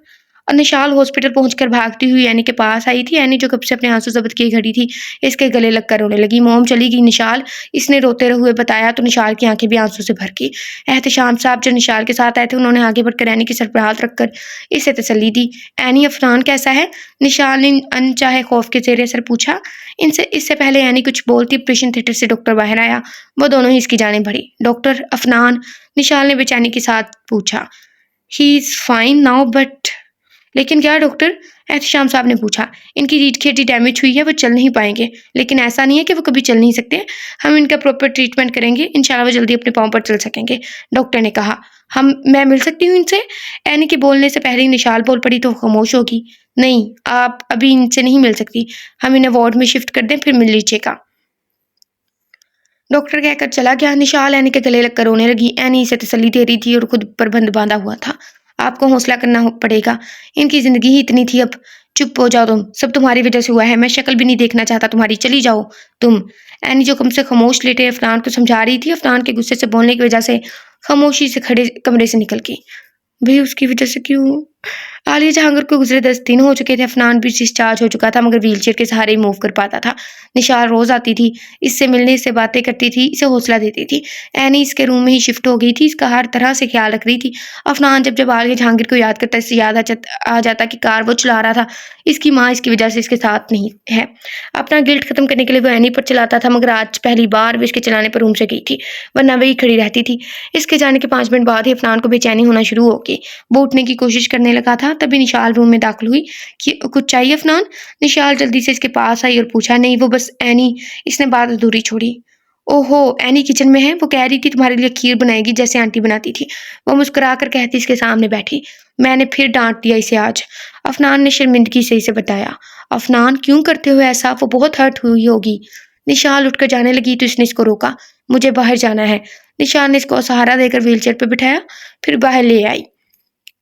Speaker 1: निशाल हॉस्पिटल पहुंचकर भागती हुई एनी के पास आई थी। एनी जो कब से अपने आंसू जब्त किए खड़ी थी इसके गले लगकर रोने लगी। मोम चली गई निशाल, इसने रोते हुए बताया तो निशाल की आंखें भी आंसू से भर गई। एहतशाम साहब जो निशाल के साथ आए थे उन्होंने आगे बढ़कर एनी के सर पर हाथ रखकर इसे तसल्ली दी। एनी, अफनान कैसा है? निशाल ने अनचाहे खौफ के चेहरे से पूछा। इससे पहले एनी कुछ बोलती ऑपरेशन थिएटर से डॉक्टर बाहर आया। वो दोनों ही इसकी जानिब बढ़ी। डॉक्टर, अफनान? निशाल ने बेचैनी के साथ पूछा। He is fine now but लेकिन क्या डॉक्टर? एहतशाम साहब ने पूछा। इनकी रीढ़ की हड्डी डैमेज हुई है, वो चल नहीं पाएंगे, लेकिन ऐसा नहीं है कि वो कभी चल नहीं सकते। हम इनका प्रॉपर ट्रीटमेंट करेंगे, इंशाल्लाह वो जल्दी अपने पाँव पर चल सकेंगे, डॉक्टर ने कहा। मैं मिल सकती हूँ इनसे? एनी के बोलने से पहले ही निशाल बोल पड़ी तो खामोश होगी। नहीं, आप अभी इनसे नहीं मिल सकती। हम इन्हें वार्ड में शिफ्ट कर दें, फिर मिल लीजिएगा, डॉक्टर कहकर चला गया। निशाल एनी के गले लगकर रोने लगी। एनी इसे तसल्ली दे रही थी और खुद पर बंद बांधा हुआ था। आपको हौसला करना पड़ेगा, इनकी जिंदगी ही इतनी थी। अब चुप हो जाओ तुम, सब तुम्हारी वजह से हुआ है। मैं शक्ल भी नहीं देखना चाहता तुम्हारी, चली जाओ तुम। एनी जो कम से खामोश लेटे अफनान को समझा रही थी, अफनान के गुस्से से बोलने की वजह से खामोशी से खड़े कमरे से निकल गई। भाई उसकी वजह से क्यों? आलिया जहांगीर को गुजरे 10 दिन हो चुके थे। अफनान भी डिस्चार्ज हो चुका था मगर व्हीलचेयर के सहारे ही मूव कर पाता था। निशाल रोज आती थी, इससे मिलने, इससे बातें करती थी, इसे हौसला देती थी। एनी इसके रूम में ही शिफ्ट हो गई थी, इसका हर तरह से ख्याल रख रही थी। अफनान जब जब आलिया जहांगीर को याद करता, इससे याद आ जाता कि कार वो चला रहा था, इसकी माँ इसकी वजह से इसके साथ नहीं है। अपना गिल्ट खत्म करने के लिए वो एनी पर चलाता था मगर आज पहली बार वो इसके चलाने पर रूम से गई थी, वरना वही खड़ी रहती थी। इसके जाने के 5 मिनट बाद ही अफनान को बेचैनी होना शुरू हो गई। वो उठने की कोशिश करने लगा था तभी निशाल रूम में दाखिल हुई। कि कुछ चाहिए अफनान? निशाल जल्दी से इसके पास आई और पूछा। नहीं, वो बस एनी। इसने बात अधूरी छोड़ी। ओहो, एनी किचन में है। वो कह रही थी तुम्हारे लिए खीर बनाएगी जैसे आंटी बनाती थी। वो मुस्कुरा कर कहती इसके सामने बैठी। मैंने फिर डांट दिया इसे आज, अफनान ने शर्मिंदगी से इसे बताया। अफनान, क्यों करते हो ऐसा? वो बहुत हर्ट हुई होगी। निशाल उठकर जाने लगी तो इसने इसको रोका। मुझे बाहर जाना है। निशाल ने इसको सहारा देकर व्हीलचेयर पर बिठाया, फिर बाहर ले आई।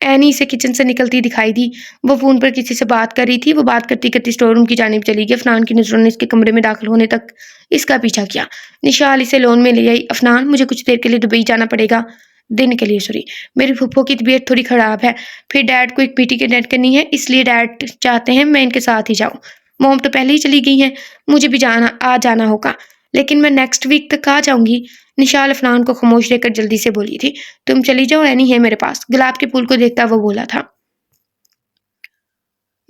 Speaker 1: एनी इसे किचन से निकलती दिखाई दी। वो फोन पर किसी से बात कर रही थी। वो बात करती करती स्टोर रूम की जानिब चली गई। अफनान की नजरों ने इसके कमरे में दाखिल होने तक इसका पीछा किया। निशाल इसे लोन में ले आई। अफनान, मुझे कुछ देर के लिए दुबई जाना पड़ेगा। दिन के लिए सॉरी, मेरी फूफो की तबीयत थोड़ी खराब है, फिर डैड को एक मीटिंग अटेंड करनी है, इसलिए डैड चाहते हैं मैं इनके साथ ही जाऊँ। मोम तो पहले ही चली गई हैं, मुझे भी जाना होगा, लेकिन मैं नेक्स्ट वीक तक आ जाऊंगी। निशाल अफनान को खामोश देखकर जल्दी से बोली थी। तुम चली जाओ, एनी है मेरे पास, गुलाब के फूल को देखता वो बोला था।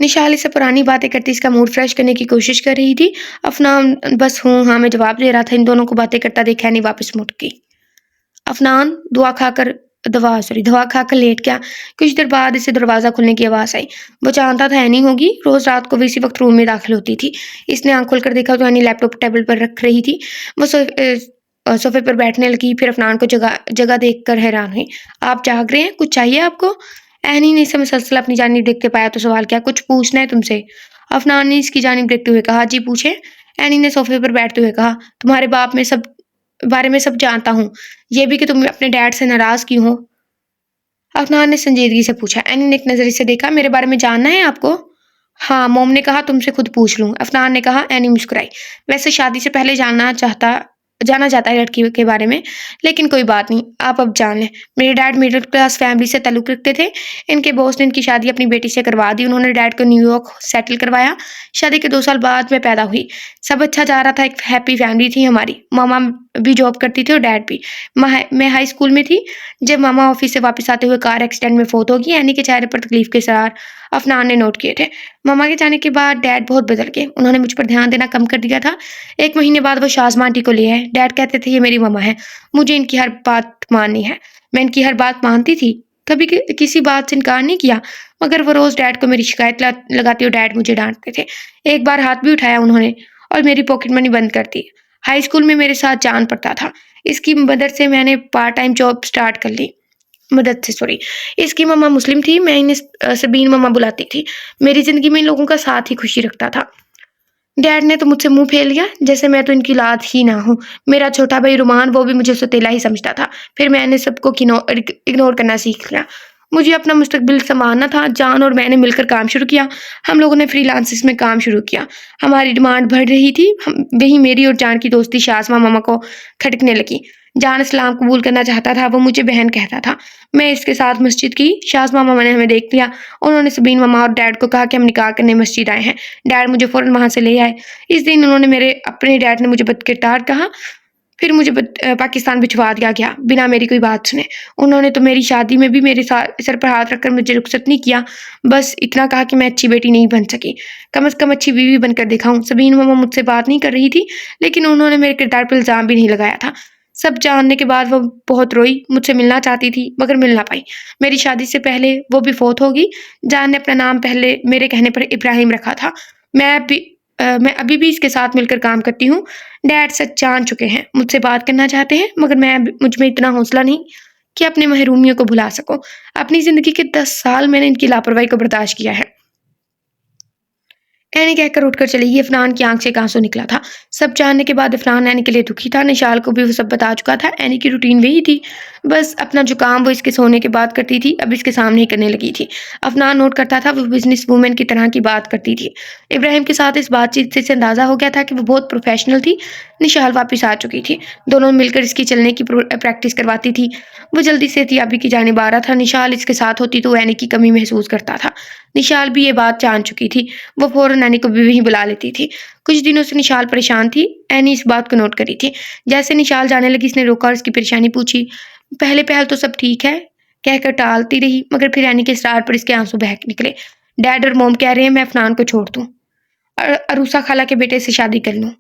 Speaker 1: निशाल इसे पुरानी बातें करती इसका मूड फ्रेश करने की कोशिश कर रही थी। अफनान बस हूँ हाँ में जवाब दे रहा था। इन दोनों को बातें करता देखा नहीं वापस मुड़ गई। अफनान दवा खाकर लेट गया। कुछ देर बाद इसे दरवाजा खुलने की आवाज आई। वो जानता था एनी होगी, रोज रात को भी इसी वक्त रूम में दाखिल होती थी। इसने आंख खोलकर देखा तो एनी लैपटॉप टेबल पर रख रही थी। वो सोफे पर बैठने लगी, फिर अफनान को जगह देखकर हैरान हुई। आप जाग रहे हैं? कुछ चाहिए आपको? एनी ने इसे मुसलसल अपनी जानिब देखते पाया तो सवाल किया। कुछ पूछना है तुमसे। अफनान ने इसकी जानिब देखते हुए कहा। जी पूछे। एनी ने सोफे पर बैठते हुए कहा। तुम्हारे बारे में सब जानता हूँ, ये भी कि तुम अपने डैड से नाराज क्यों हो। अफनान ने संजीदगी से पूछा। एनी ने एक नज़र से देखा। मेरे बारे में जानना है आपको? हाँ, मोम ने कहा तुमसे खुद पूछ लूँ। अफनान ने कहा। एनी मुस्कुराई। वैसे शादी से पहले जाना जाता है लड़की के बारे में, लेकिन कोई बात नहीं, आप अब जान लें। मेरे डैड मिडिल क्लास फैमिली से ताल्लुक़ रखते थे। इनके बॉस ने इनकी शादी अपनी बेटी से करवा दी। उन्होंने डैड को न्यूयॉर्क सेटल करवाया। शादी के 2 साल बाद मैं पैदा हुई। सब अच्छा जा रहा था, एक हैप्पी फैमिली थी हमारी। मामा भी जॉब करती थी और डैड भी। मैं हाई स्कूल में थी जब मामा ऑफिस से वापस आते हुए कार एक्सीडेंट में फौत हो गई। एनी के चेहरे पर तकलीफ के इज़हार अफनान ने नोट किए थे। मामा के जाने के बाद डैड बहुत बदल गए। उन्होंने मुझ पर ध्यान देना कम कर दिया था। 1 महीने बाद वो शाज़मा आंटी को ले आए। डैड कहते थे ये मेरी मम्मा है, मुझे इनकी हर बात माननी है। मैं इनकी हर बात मानती थी, कभी किसी बात से इनकार नहीं किया, मगर वो रोज़ डैड को मेरी शिकायत लगाती और डैड मुझे डांटते थे। एक बार हाथ भी उठाया उन्होंने और मेरी पॉकेट मनी बंद कर दी। हाई स्कूल में मेरे साथ जान पड़ता था। इसकी मदद से मैंने पार्ट टाइम जॉब स्टार्ट कर ली। मदद से सॉरी। इसकी मम्मा मुस्लिम थी, मैं इन्हें सबीन मम्मा बुलाती थी। मेरी ज़िंदगी में इन लोगों का साथ ही खुशी रखता था। डैड ने तो मुझसे मुँह फेर लिया, जैसे मैं तो इनकी औलाद ही ना हूँ। मेरा छोटा भाई रुमान, वो भी मुझे सौतेला ही समझता था। फिर मैंने सबको इग्नोर करना सीख लिया। मुझे अपना मुस्तकबिल सँवारना था। जान और मैंने मिलकर काम शुरू किया। हम लोगों ने फ्रीलांसिस में काम शुरू किया। हमारी डिमांड बढ़ रही थी। वहीं मेरी और जान की दोस्ती शाज़मा मामा को खटकने लगी। जान इस्लाम कबूल करना चाहता था, वो मुझे बहन कहता था। मैं इसके साथ मस्जिद गई। शाज़मा मामा ने हमें देख लिया। उन्होंने सबीन मामा और डैड को कहा कि हम निकाह करने मस्जिद आए हैं। डैड मुझे फ़ौरन वहाँ से ले आए। इस दिन उन्होंने अपने डैड ने मुझे बदकिरदार कहा। फिर मुझे पाकिस्तान भिजवा दिया गया, बिना मेरी कोई बात सुने। उन्होंने तो मेरी शादी में भी मेरे सर पर हाथ रखकर मुझे रुखसत नहीं किया, बस इतना कहा कि मैं अच्छी बेटी नहीं बन सकी, कम से कम अच्छी बीवी बनकर दिखाऊँ। सबीन मामा मुझसे बात नहीं कर रही थी, लेकिन उन्होंने मेरे किरदार पर इल्ज़ाम भी नहीं लगाया था। सब जानने के बाद वो बहुत रोई, मुझसे मिलना चाहती थी, मगर मिल ना पाई। मेरी शादी से पहले वो भी फ़ौत हो गई। जान ने अपना नाम पहले मेरे कहने पर इब्राहिम रखा था। मैं अभी भी इसके साथ मिलकर काम करती हूँ। डैड सच जान चुके हैं, मुझसे बात करना चाहते हैं, मगर मुझ में इतना हौसला नहीं कि अपनी महरूमियों को भुला सकूँ। अपनी ज़िंदगी के 10 साल मैंने इनकी लापरवाही को बर्दाश्त किया है। एनी कहकर उठकर चली गई। अफनान की आंख से एक आंसू निकला था। सब जानने के बाद अफनान एनी के लिए दुखी था। निशाल को भी वो सब बता चुका था। एनी की रूटीन वही थी, बस अपना जो काम वो इसके सोने के बाद करती थी, अब इसके सामने ही करने लगी थी। अफनान नोट करता था, वो बिजनेस वूमेन की तरह की बात करती थी। इब्राहिम के साथ इस बातचीत से अंदाजा हो गया था कि वो बहुत प्रोफेशनल थी। निशाल वापस आ चुकी थी। दोनों मिलकर इसकी चलने की प्रैक्टिस करवाती थी। वो जल्दी से एहतियाबी की जानिब आ रहा था। निशाल इसके साथ होती तो एनी की कमी महसूस करता था। निशाल भी ये बात जान चुकी थी। वो फ़ौरन एनी को भी वहीं बुला लेती थी। कुछ दिनों से निशाल परेशान थी। एनी इस बात को नोट करी थी। जैसे निशाल जाने लगी, इसने रोका और इसकी परेशानी पूछी। पहले तो सब ठीक है, कहकर टालती रही, मगर फिर एनी के इसरार पर इसके आंसू बह निकले। डैड और मोम कह रहे हैं मैं अफनान को छोड़ दूँ और अरूसा खाला के बेटे से शादी कर लूँ।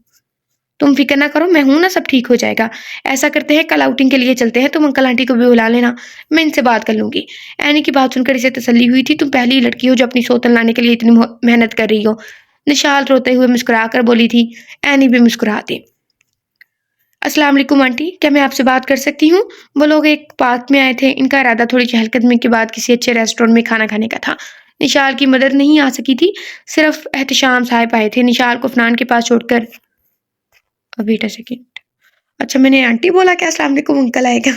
Speaker 1: तुम फिक्र ना करो, मैं हूं ना, सब ठीक हो जाएगा। ऐसा करते हैं, कल आउटिंग के लिए चलते हैं, तुम अंकल आंटी को भी बुला लेना, मैं इनसे बात कर लूंगी। एनी की बात सुनकर इसे तसल्ली हुई थी। तुम पहली लड़की हो जो अपनी सौतन लाने के लिए इतनी मेहनत कर रही हो। निशाल रोते हुए मुस्कुरा कर बोली थी। एनी भी मुस्कुरा दी। अस्सलाम वालेकुम आंटी, क्या मैं आपसे बात कर सकती हूँ? वो लोग एक पार्क में आए थे। इनका इरादा थोड़ी चहलकदमी के बाद किसी अच्छे रेस्टोरेंट में खाना खाने का था। निशाल की मदद नहीं आ सकी थी, सिर्फ एहतशाम साहब आए थे। निशाल को अफनान के पास छोड़कर वेट अ सेकंड। अच्छा, मैंने आंटी बोला क्या? अस्सलाम वालेकुम अंकल आएगा।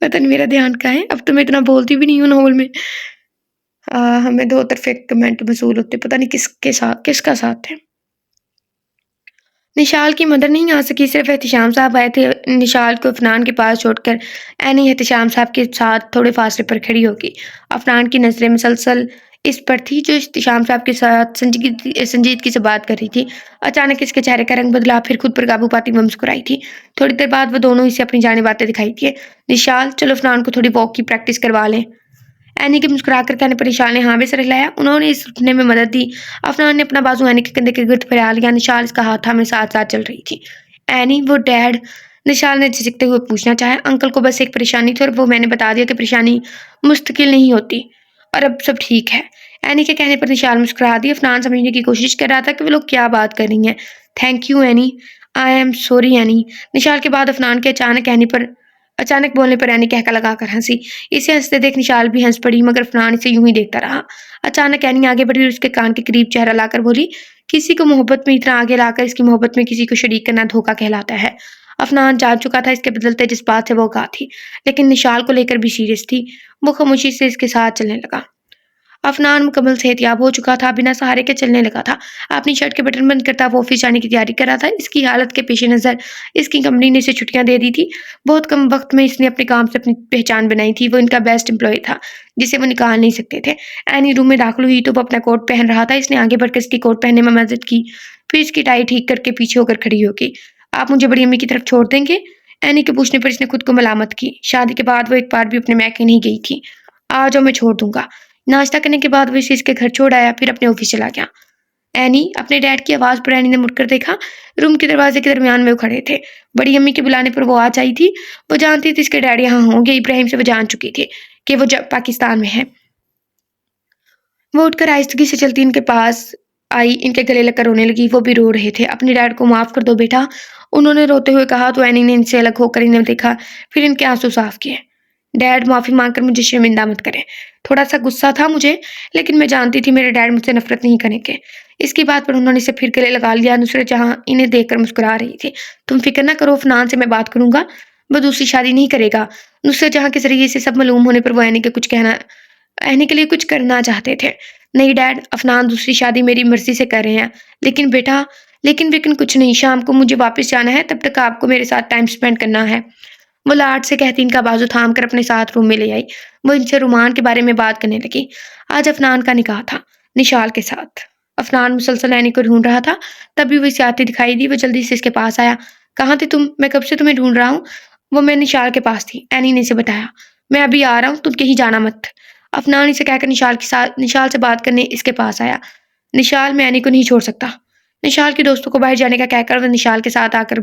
Speaker 1: पता नहीं मेरा ध्यान कहाँ है, अब तो मैं इतना बोलती भी नहीं हूँ माहौल में। हमें दो तरफे कमेंट वसूल होते, पता नहीं किसका साथ है। निशाल की मदद नहीं आ सकी, सिर्फ एहतिशाम साहब आए थे। निशाल को अफनान के पास छोड़कर एनी एहतिशाम साहब के साथ थोड़े फासले पर खड़ी होगी। अफनान की नज़रें मुसलसल इस पर थी जो एहतिशाम साहब के साथ संजीदगी से बात कर रही थी। अचानक इसके चेहरे का रंग बदला, फिर खुद पर काबू पाती वो मुस्कुराई थी। थोड़ी देर बाद वो दोनों इसे अपनी जाने बातें दिखाई थी। निशाल, चलो अफनान को थोड़ी वॉक की प्रैक्टिस करवा लें। एनी के मुस्कुराकर कहने पर निशाल ने हाँ में सर हिलाया। उन्होंने इस उठने में मदद दी। अफनान ने अपना बाजू एनी के कंधे के गिर्द फैला लिया। निशाल इसका हाथ थामे साथ साथ चल रही थी। एनी, वो डैड? निशाल ने झिझकते हुए पूछना चाहा। अंकल को बस एक परेशानी थी और वो मैंने बता दिया कि परेशानी मुस्तकिल नहीं होती और अब सब ठीक है। एनी के कहने पर निशाल मुस्कुरा दी। अफनान समझने की कोशिश कर रहा था कि वो लोग क्या बात कर रही हैं। Thank you any. I am sorry any. Nishal के बाद अफनान के अचानक बोलने पर एनी कहका लगाकर हंसी। इसे हंसते देख निशाल भी हंस पड़ी, मगर अफनान इसे यूं ही देखता रहा। अचानक एनी आगे बढ़ी और उसके कान के करीब चेहरा लाकर बोली, किसी को मोहब्बत में इतना आगे लाकर इसकी मोहब्बत में किसी को शरीक करना धोखा कहलाता है। अफनान जान चुका था इसके बदलते जज्बात से वो आगाह थी, लेकिन निशाल को लेकर भी सीरियस थी। वो खामोशी से इसके साथ चलने लगा। अफनान मुकम्मल सेहतियाब हो चुका था, बिना सहारे के चलने लगा था। अपनी शर्ट के बटन बंद करता वो ऑफिस जाने की तैयारी कर रहा था। इसकी हालत के पेश नज़र इसकी कंपनी ने इसे छुट्टियां दे दी थी। बहुत कम वक्त में इसने अपने काम से अपनी पहचान बनाई थी। वो इनका बेस्ट एम्प्लॉय था, जिसे वो निकाल नहीं सकते थे। एनी रूम में दाखिल हुई तो वो अपना कोट पहन रहा था। इसने आगे बढ़कर इसकी कोट पहनने में मदद की, फिर इसकी टाई ठीक करके पीछे होकर खड़ी होगी। आप मुझे बड़ी अम्मी की तरफ छोड़ देंगे? एनी के पूछने पर इसने खुद को मलामत की। शादी के बाद वो एक बार भी अपने मैके नहीं गई थी। आ जाओ, मैं छोड़ दूंगा। नाश्ता करने के बाद वो इसे इसके घर छोड़ आया, फिर अपने ऑफिस चला गया। एनी अपने डैड की आवाज़ पर एनी ने मुड़कर देखा। रूम के दरवाजे के दरमियान में वो खड़े थे। बड़ी अम्मी के बुलाने पर वो आ आई थी। वो जानती थी इसके डैड यहाँ होंगे। इब्राहिम से वो जान चुकी थी कि वो पाकिस्तान में है। वो उठकर आहिस्तगी से चलती इनके पास आई, इनके गले लगकर रोने लगी। वो भी रो रहे थे। अपने डैड को माफ़ कर दो बेटा, उन्होंने रोते हुए कहा। तो एनी ने इनसे अलग होकर इन्हें देखा, फिर इनके आंसू साफ किए। डैड, माफ़ी मांगकर मुझे शर्मिंदा मत करें। थोड़ा सा गुस्सा था मुझे, लेकिन मैं जानती थी मेरे डैड मुझसे नफरत नहीं करेंगे। इसकी बात पर उन्होंने इसे फिर गले लगा लिया। नुसरत जहाँ इन्हें देखकर मुस्कुरा रही थी। तुम फिक्र ना करो, अफनान से मैं बात करूंगा, वो दूसरी शादी नहीं करेगा। नुसरत जहाँ के जरिए से सब मालूम होने पर वो एनी के लिए कुछ करना चाहते थे। नहीं डैड, अफनान दूसरी शादी मेरी मर्जी से कर रहे हैं। लेकिन बेटा, लेकिन कुछ नहीं। शाम को मुझे वापस जाना है, तब तक आपको मेरे साथ टाइम स्पेंड करना है। वो लाड से कहती इनका बाजू थाम कर अपने साथ रूम में ले आई। वो इनसे रुमान के बारे में बात करने लगी। आज अफनान का निकाह था निशाल के साथ। अफनान मुसलसल एनी को ढूंढ रहा था, तभी वो इसे आती दिखाई दी। वो जल्दी से इसके पास आया। कहाँ थे तुम? मैं कब से तुम्हें ढूंढ रहा हूँ। वो मैं निशाल के पास थी, एनी ने इसे बताया। मैं अभी आ रहा हूँ, तुम कहीं जाना मत। अफनान इसे कहकर निशाल से बात करने इसके पास आया। निशाल, मैं एनी को नहीं छोड़ सकता। निशाल के दोस्तों को बाहर जाने का कहकर वो निशाल के साथ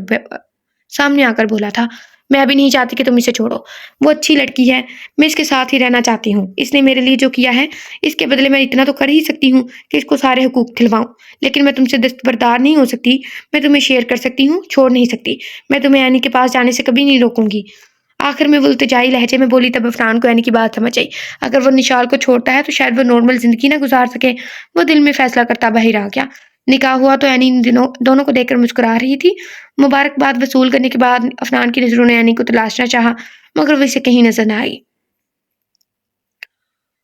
Speaker 1: सामने आकर बोला था। मैं अभी नहीं चाहती कि तुम इसे छोड़ो। वो अच्छी लड़की है, मैं इसके साथ ही रहना चाहती हूँ। इसने मेरे लिए जो किया है, इसके बदले मैं इतना तो कर ही सकती हूँ कि इसको सारे हुकूक दिलवाऊं। लेकिन मैं तुमसे दस्तबरदार नहीं हो सकती। मैं तुम्हें शेयर कर सकती हूँ, छोड़ नहीं सकती। मैं तुम्हें एनी के पास जाने से कभी नहीं रोकूंगी। आखिर में वो इल्तिजाई लहजे में बोली। तब अफनान को एनी की बात समझ आई। अगर वो निशाल को छोड़ता है तो शायद वो नॉर्मल जिंदगी ना गुजार सके। वो दिल में फैसला करता बाहर आ गया। निकाह हुआ तो एनी इन दिनों दोनों को देखकर मुस्कुरा रही थी। मुबारकबाद वसूल करने के बाद अफनान की नजरों ने एनी को तलाशना चाहा, मगर वो इसे कहीं नजर न आई।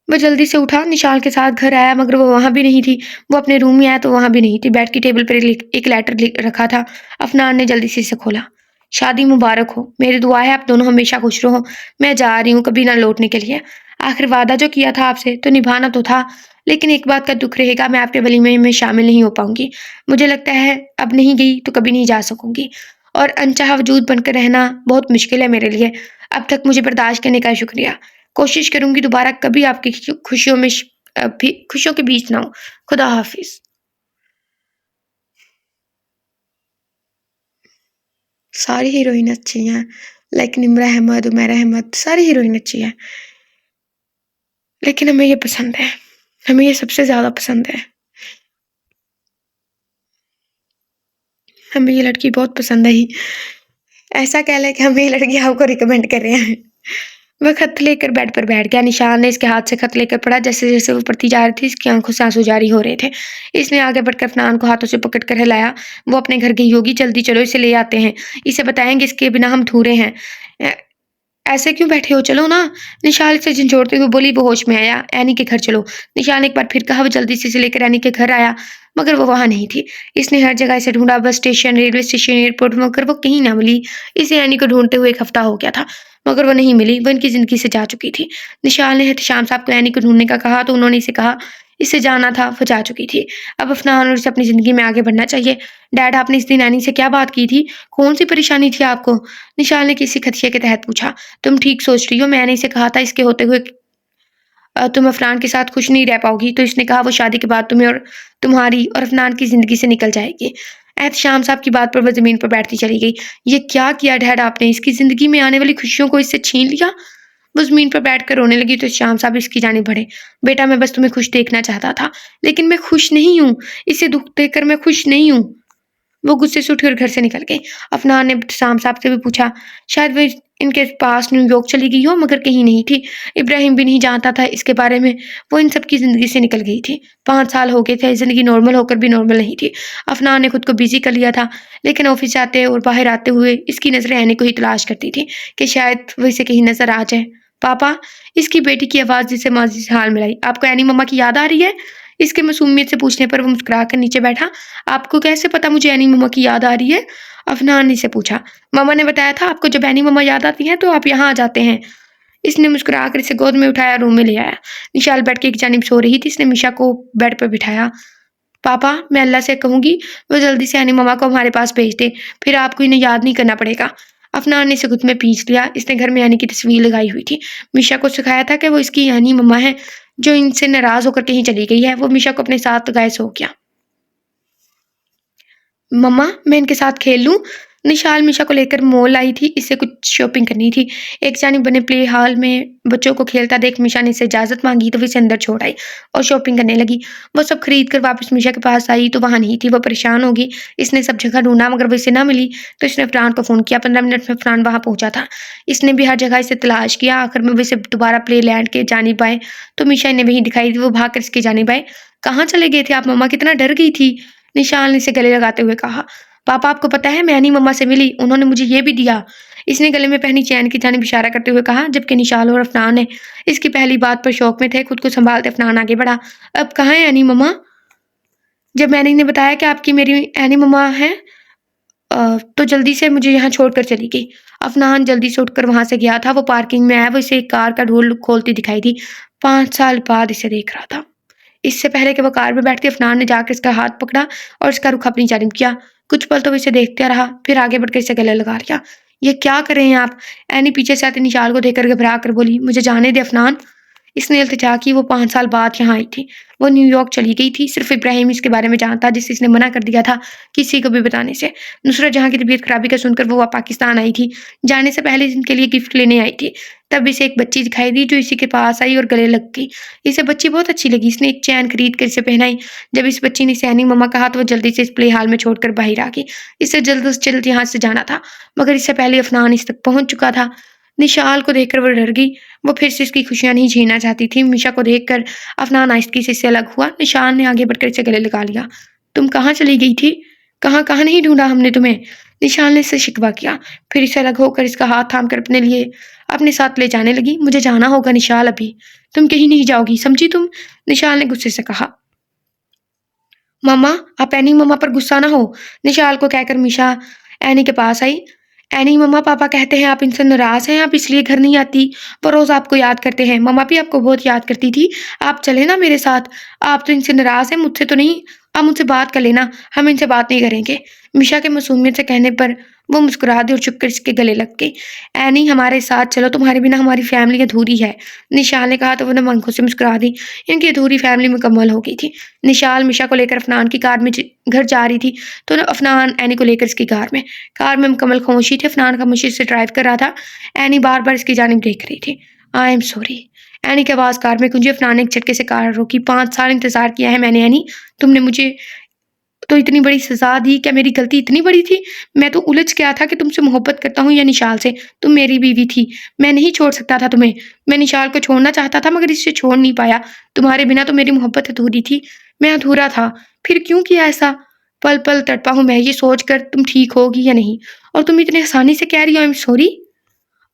Speaker 1: वो जल्दी से उठा, निशाल के साथ घर आया, मगर वो वहां भी नहीं थी। वो अपने रूम में आया तो वहां भी नहीं थी। बेड की टेबल पर एक लेटर रखा था। अफनान ने जल्दी से इसे खोला। शादी मुबारक हो, मेरी दुआ है आप दोनों हमेशा खुश रहो। मैं जा रही हूँ, कभी ना लौटने के लिए। आखिर वादा जो किया था आपसे तो निभाना तो था, लेकिन एक बात का दुख रहेगा, मैं आपके वलीमे में शामिल नहीं हो पाऊंगी। मुझे लगता है अब नहीं गई तो कभी नहीं जा सकूंगी, और अनचाहा वजूद बनकर रहना बहुत मुश्किल है मेरे लिए। अब तक मुझे बर्दाश्त करने का शुक्रिया। कोशिश करूंगी दोबारा कभी आपकी खुशियों के बीच ना हो। खुदा हाफिज। सारी हीरोइन अच्छी हैं, लेकिन इमरा अहमद, उमैरा अहमद, सारी हीरोइन अच्छी हैं, लेकिन हमें ये पसंद है। हमें ये सबसे ज्यादा पसंद है। हमें ये लड़की बहुत पसंद आई। ऐसा कह लें कि हमें ये लड़की आपको रिकमेंड कर रहे हैं। वह खत लेकर बेड पर बैठ गया। निशान ने इसके हाथ से खत लेकर पढ़ा। जैसे जैसे वो पढ़ती जा रही थी, इसकी आंखों से आंसू जारी हो रहे थे। इसने आगे बढ़कर अफनान को हाथों से पकड़ कर हिलाया। वो अपने घर गई होगी, जल्दी चलो इसे ले आते हैं। इसे बताएंगे इसके बिना हम अधूरे हैं। ऐसे क्यों बैठे हो, चलो ना। निशाल से झंझोड़ते हुए बोली। वो होश में आया। एनी के घर चलो, निशाल ने एक बार फिर कहा। वो जल्दी से इसे लेकर एनी के घर आया, मगर वो वहां नहीं थी। इसने हर जगह इसे ढूंढा, bus station, railway station, airport, मगर वो कहीं ना मिली। इसे एनी को ढूंढते हुए एक हफ्ता हो गया था, मगर वो नहीं मिली। वो इनकी जिंदगी से जा चुकी थी। निशाल ने एहतशाम साहब को एनी को ढूंढने का कहा तो उन्होंने इसे कहा इससे जाना था, वो जा चुकी थी। अब अफनान और इसे अपनी जिंदगी में आगे बढ़ना चाहिए। डैड, आपने इस दिन एनी से क्या बात की थी? कौन सी परेशानी थी आपको? निशाल ने किसी खदशे के तहत पूछा। तुम ठीक सोच रही हो, मैंने इसे कहा था इसके होते हुए तुम अफनान के साथ खुश नहीं रह पाओगी, तो इसने कहा वो शादी के बाद तुम्हें और तुम्हारी और अफनान की जिंदगी से निकल जाएगी। एहतशाम साहब की बात पर वह जमीन पर बैठती चली गई। ये क्या किया डैड आपने? इसकी जिंदगी में आने वाली खुशियों को इससे छीन लिया। वो जमीन पर बैठकर रोने लगी तो शाम साहब इसकी जानिब बढ़े। बेटा, मैं बस तुम्हें खुश देखना चाहता था, लेकिन मैं खुश नहीं हूँ। इसे दुख देखकर मैं खुश नहीं हूँ। वो गुस्से से उठकर घर से निकल गई। अफनान ने शाम साहब से भी पूछा, शायद वो इनके पास न्यूयॉर्क चली गई हो, मगर कहीं नहीं थी। इब्राहिम भी नहीं जानता था इसके बारे में। वो इन सब की ज़िंदगी से निकल गई थी। 5 साल हो गए थे, ज़िंदगी नॉर्मल होकर भी नॉर्मल नहीं थी। अफनान ने खुद को बिज़ी कर लिया था, लेकिन ऑफिस जाते और बाहर आते हुए इसकी नज़रें ऐनी को ही तलाश करती थी कि शायद वो इसे कहीं नज़र आ जाए। पापा, इसकी बेटी की आवाज़ जिसे माजी से हाल मिलाई, आपको ऐनी मम्मा की याद आ रही है? इसके मासूमियत से पूछने पर वो मुस्कुरा कर नीचे बैठा। आपको कैसे पता मुझे ऐनी मम्मा की याद आ रही है? अफनान ने से पूछा। मम्मा ने बताया था आपको जब ऐनी मम्मा याद आती हैं तो आप यहाँ आ जाते हैं। इसने मुस्कुराकर इसे गोद में उठाया, रूम में ले आया। निशाल बेड के एक जानिब सो रही थी। इसने मिशा को बेड पर बिठाया। पापा, मैं अल्लाह से कहूंगी वो जल्दी से ऐनी मम्मा को हमारे पास भेज दे, फिर आपको इन्हें याद नहीं करना पड़ेगा। अफनान ने इसे गुद में पींच लिया। इसने घर में ऐनी की तस्वीर लगाई हुई थी। मिशा को सिखाया था कि वो इसकी ऐनी मम्मा है जो इनसे नाराज होकर कहीं चली गई है। वो मिशा को अपने साथ लगाए सो गया। मम्मा, मैं इनके साथ खेल लूं? निशाल मिशा को लेकर मॉल आई थी। इससे कुछ शॉपिंग करनी थी। एक जानिब बने प्ले हॉल में बच्चों को खेलता देख मिशा ने इससे इजाजत मांगी तो वो इसे अंदर छोड़ आई और शॉपिंग करने लगी। वो सब खरीद कर वापस मिशा के पास आई तो वहां नहीं थी। वो परेशान होगी। इसने सब जगह ढूंढा मगर वो इसे ना मिली तो इसने फरहान को फोन किया। 15 मिनट में फरहान वहां पहुंचा था। इसने भी हर जगह इसे तलाश किया। आखिर में वो इसे दोबारा प्ले लैंड के जानिब आए तो मिशा इन्हें वहीं दिखाई दी। वो भाग कर इसकी जानिब आए। कहाँ चले गए थे आप मम्मा? कितना डर गई थी, निशाल ने इसे गले लगाते हुए कहा। पापा, आपको पता है मैं नहीं मम्मा से मिली, उन्होंने मुझे ये भी दिया। इसने गले में पहनी चैन की जानिब इशारा करते हुए कहा, जबकि निशाल और अफनान ने इसकी पहली बात पर शौक में थे। खुद को संभालते अफनान आगे बढ़ा। अब कहाँ है एनी मम्मा? जब मैंने इन्हें बताया कि आपकी मेरी एनी मम्मा है तो जल्दी से मुझे यहाँ छोड़कर चली गई। अफनान जल्दी से उठकर वहां से गया था। वो पार्किंग में आया। वो इसे एक कार का ढोल खोलती दिखाई दी। 5 साल बाद इसे देख रहा था। इससे पहले कि वो कार में बैठती अफनान ने जाकर इसका हाथ पकड़ा और इसका रुख अपनी जानिब किया। कुछ पल तो वो इसे देखता रहा, फिर आगे बढ़कर इसे गले लगा लिया। ये क्या कर रहे हैं आप? एनी पीछे से आते निशाल को देखकर घबरा कर बोली, मुझे जाने दे अफनान। इसने इल्तिजा की। वो 5 साल बाद यहाँ आई थी। वो न्यूयॉर्क चली गई थी। सिर्फ इब्राहिम इसके बारे में जानता जिसे इसने मना कर दिया था किसी को भी बताने से। नुसरत जहाँ की तबीयत खराबी का सुनकर वो पाकिस्तान आई थी। जाने से पहले इनके लिए गिफ्ट लेने आई थी। तब इसे एक बच्ची दिखाई दी जो इसी के पास आई और गले लग गई। इसे बच्ची बहुत अच्छी लगी। इसने एक चैन खरीद कर इसे पहनाई। जब इस बच्ची ने सैनी मम्मा कहा तो वो जल्दी से इस प्ले हॉल में छोड़कर बाहर आ गई। इसे जल्द से जल्द यहाँ से जाना था मगर इससे पहले अफनान इस तक पहुंच चुका था। निशाल को देखकर वो डर गई। वो फिर से इसकी खुशियां नहीं छीनना चाहती थी। मिशा को देखकर अफनान आहिस्ती से इससे अलग हुआ। निशाल ने आगे बढ़कर इसे गले लगा लिया। तुम कहाँ चली गई थी? कहाँ कहाँ नहीं ढूंढा हमने तुम्हें? निशाल ने इससे शिकवा किया। फिर इसे अलग होकर इसका हाथ थाम कर अपने साथ ले जाने लगी। मुझे जाना होगा निशाल, अभी तुम कहीं नहीं जाओगी, समझी तुम? निशाल ने गुस्से से कहा। मम्मा, आप एनी मम्मा पर गुस्सा ना हो, निशाल को कहकर मिशा एनी के पास आई। एनी मम्मा, पापा कहते हैं आप इनसे नाराज हैं, आप इसलिए घर नहीं आती। वो रोज आपको याद करते हैं। मम्मा भी आपको बहुत याद करती थी। आप चले ना मेरे साथ। आप तो इनसे नाराज हैं, मुझसे तो नहीं। आप मुझसे बात कर लेना, हम इनसे बात नहीं करेंगे। मिशा के मासूमियत से कहने पर वो मुस्कुरा दी और चुप कर इसके गले लग गई। एनी, हमारे साथ चलो, तुम्हारे बिना हमारी फैमिली अधूरी है, निशाल ने कहा तो वो आंखों से मुस्कुरा दी। इनकी अधूरी फैमिली मुकम्मल हो गई थी। निशाल मिशा को लेकर अफनान की कार में घर जा रही थी तो अफनान एनी को लेकर इसकी कार में मुकम्मल खामोशी थी। अफनान खामोशी से ड्राइव कर रहा था। एनी बार बार इसकी जानिब देख रही थी। आई एम सॉरी, एनी की आवाज़ कार में गूंजी। अफनान ने एक झटके से कार रोकी। 5 साल इंतजार किया है मैंने एनी, तुमने मुझे तो इतनी बड़ी सजा दी। क्या मेरी गलती इतनी बड़ी थी? मैं तो उलझ गया था कि तुमसे मोहब्बत करता हूँ या निशाल से। तुम मेरी बीवी थी, मैं नहीं छोड़ सकता था तुम्हें। मैं निशाल को छोड़ना चाहता था मगर इससे छोड़ नहीं पाया। तुम्हारे बिना तो मेरी मोहब्बत अधूरी थी। मैं अधूरा था। फिर क्यों किया ऐसा? पल पल तड़पा हूँ मैं ये सोच कर तुम ठीक होगी या नहीं, और तुम इतनी आसानी से कह रही हो आई एम सॉरी।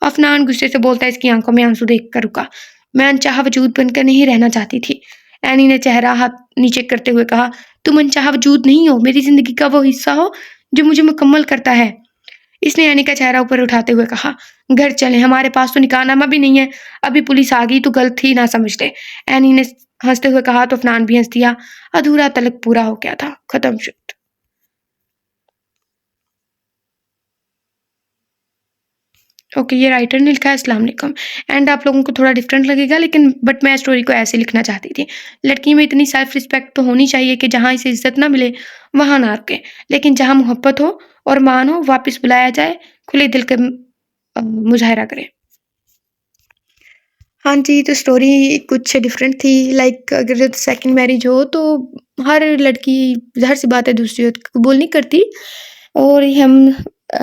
Speaker 1: अफनान गुस्से से बोलता है। इसकी आंखों में आंसू देख कर रुका। मैं अनचाहा वजूद बनकर नहीं रहना चाहती थी, एनी ने चेहरा हाथ नीचे करते हुए कहा। तुम अनचाहा वजूद नहीं हो, मेरी जिंदगी का वो हिस्सा हो जो मुझे मुकम्मल करता है, इसने एनी का चेहरा ऊपर उठाते हुए कहा। घर चले, हमारे पास तो निकाहनामा भी नहीं है। अभी पुलिस आ गई तो गलत ही ना समझ ले, एनी ने हंसते हुए कहा तो अफनान भी हंस दिया। अधूरा तलक पूरा हो गया था, खत्म शुरू। ओके, ये राइटर ने लिखा है। अस्सलाम वालेकुम। एंड आप लोगों को थोड़ा डिफरेंट लगेगा लेकिन बट मैं स्टोरी को ऐसे लिखना चाहती थी। लड़की में इतनी सेल्फ रिस्पेक्ट तो होनी चाहिए कि जहाँ इसे इज्जत ना मिले वहाँ ना रुके, लेकिन जहाँ मोहब्बत हो और मान हो वापस बुलाया जाए, खुले दिल का मुजाहरा करे। हाँ जी, तो स्टोरी कुछ डिफरेंट थी। लाइक अगर सेकंड मैरिज हो तो हर लड़की ज़ाहिर-सी बात है दूसरी कबूल नहीं करती और ये हम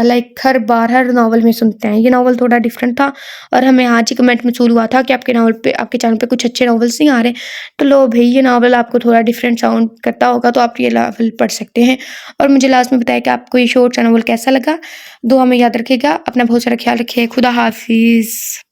Speaker 1: लाइक हर बार हर नॉवल में सुनते हैं। ये नॉवल थोड़ा डिफरेंट था और हमें आज ही कमेंट मौसूल हुआ था कि आपके नॉवल पे आपके चैनल पे कुछ अच्छे नॉवेल्स नहीं आ रहे। तो लो भई ये नॉवल आपको थोड़ा डिफरेंट साउंड करता होगा तो आप ये नॉवल पढ़ सकते हैं। और मुझे लास्ट में बताया कि आपको ये शॉर्ट सा नॉवल कैसा लगा। दुआ में याद रखिएगा, अपना बहुत सारा ख़्याल रखिए। खुदा हाफ़िज़।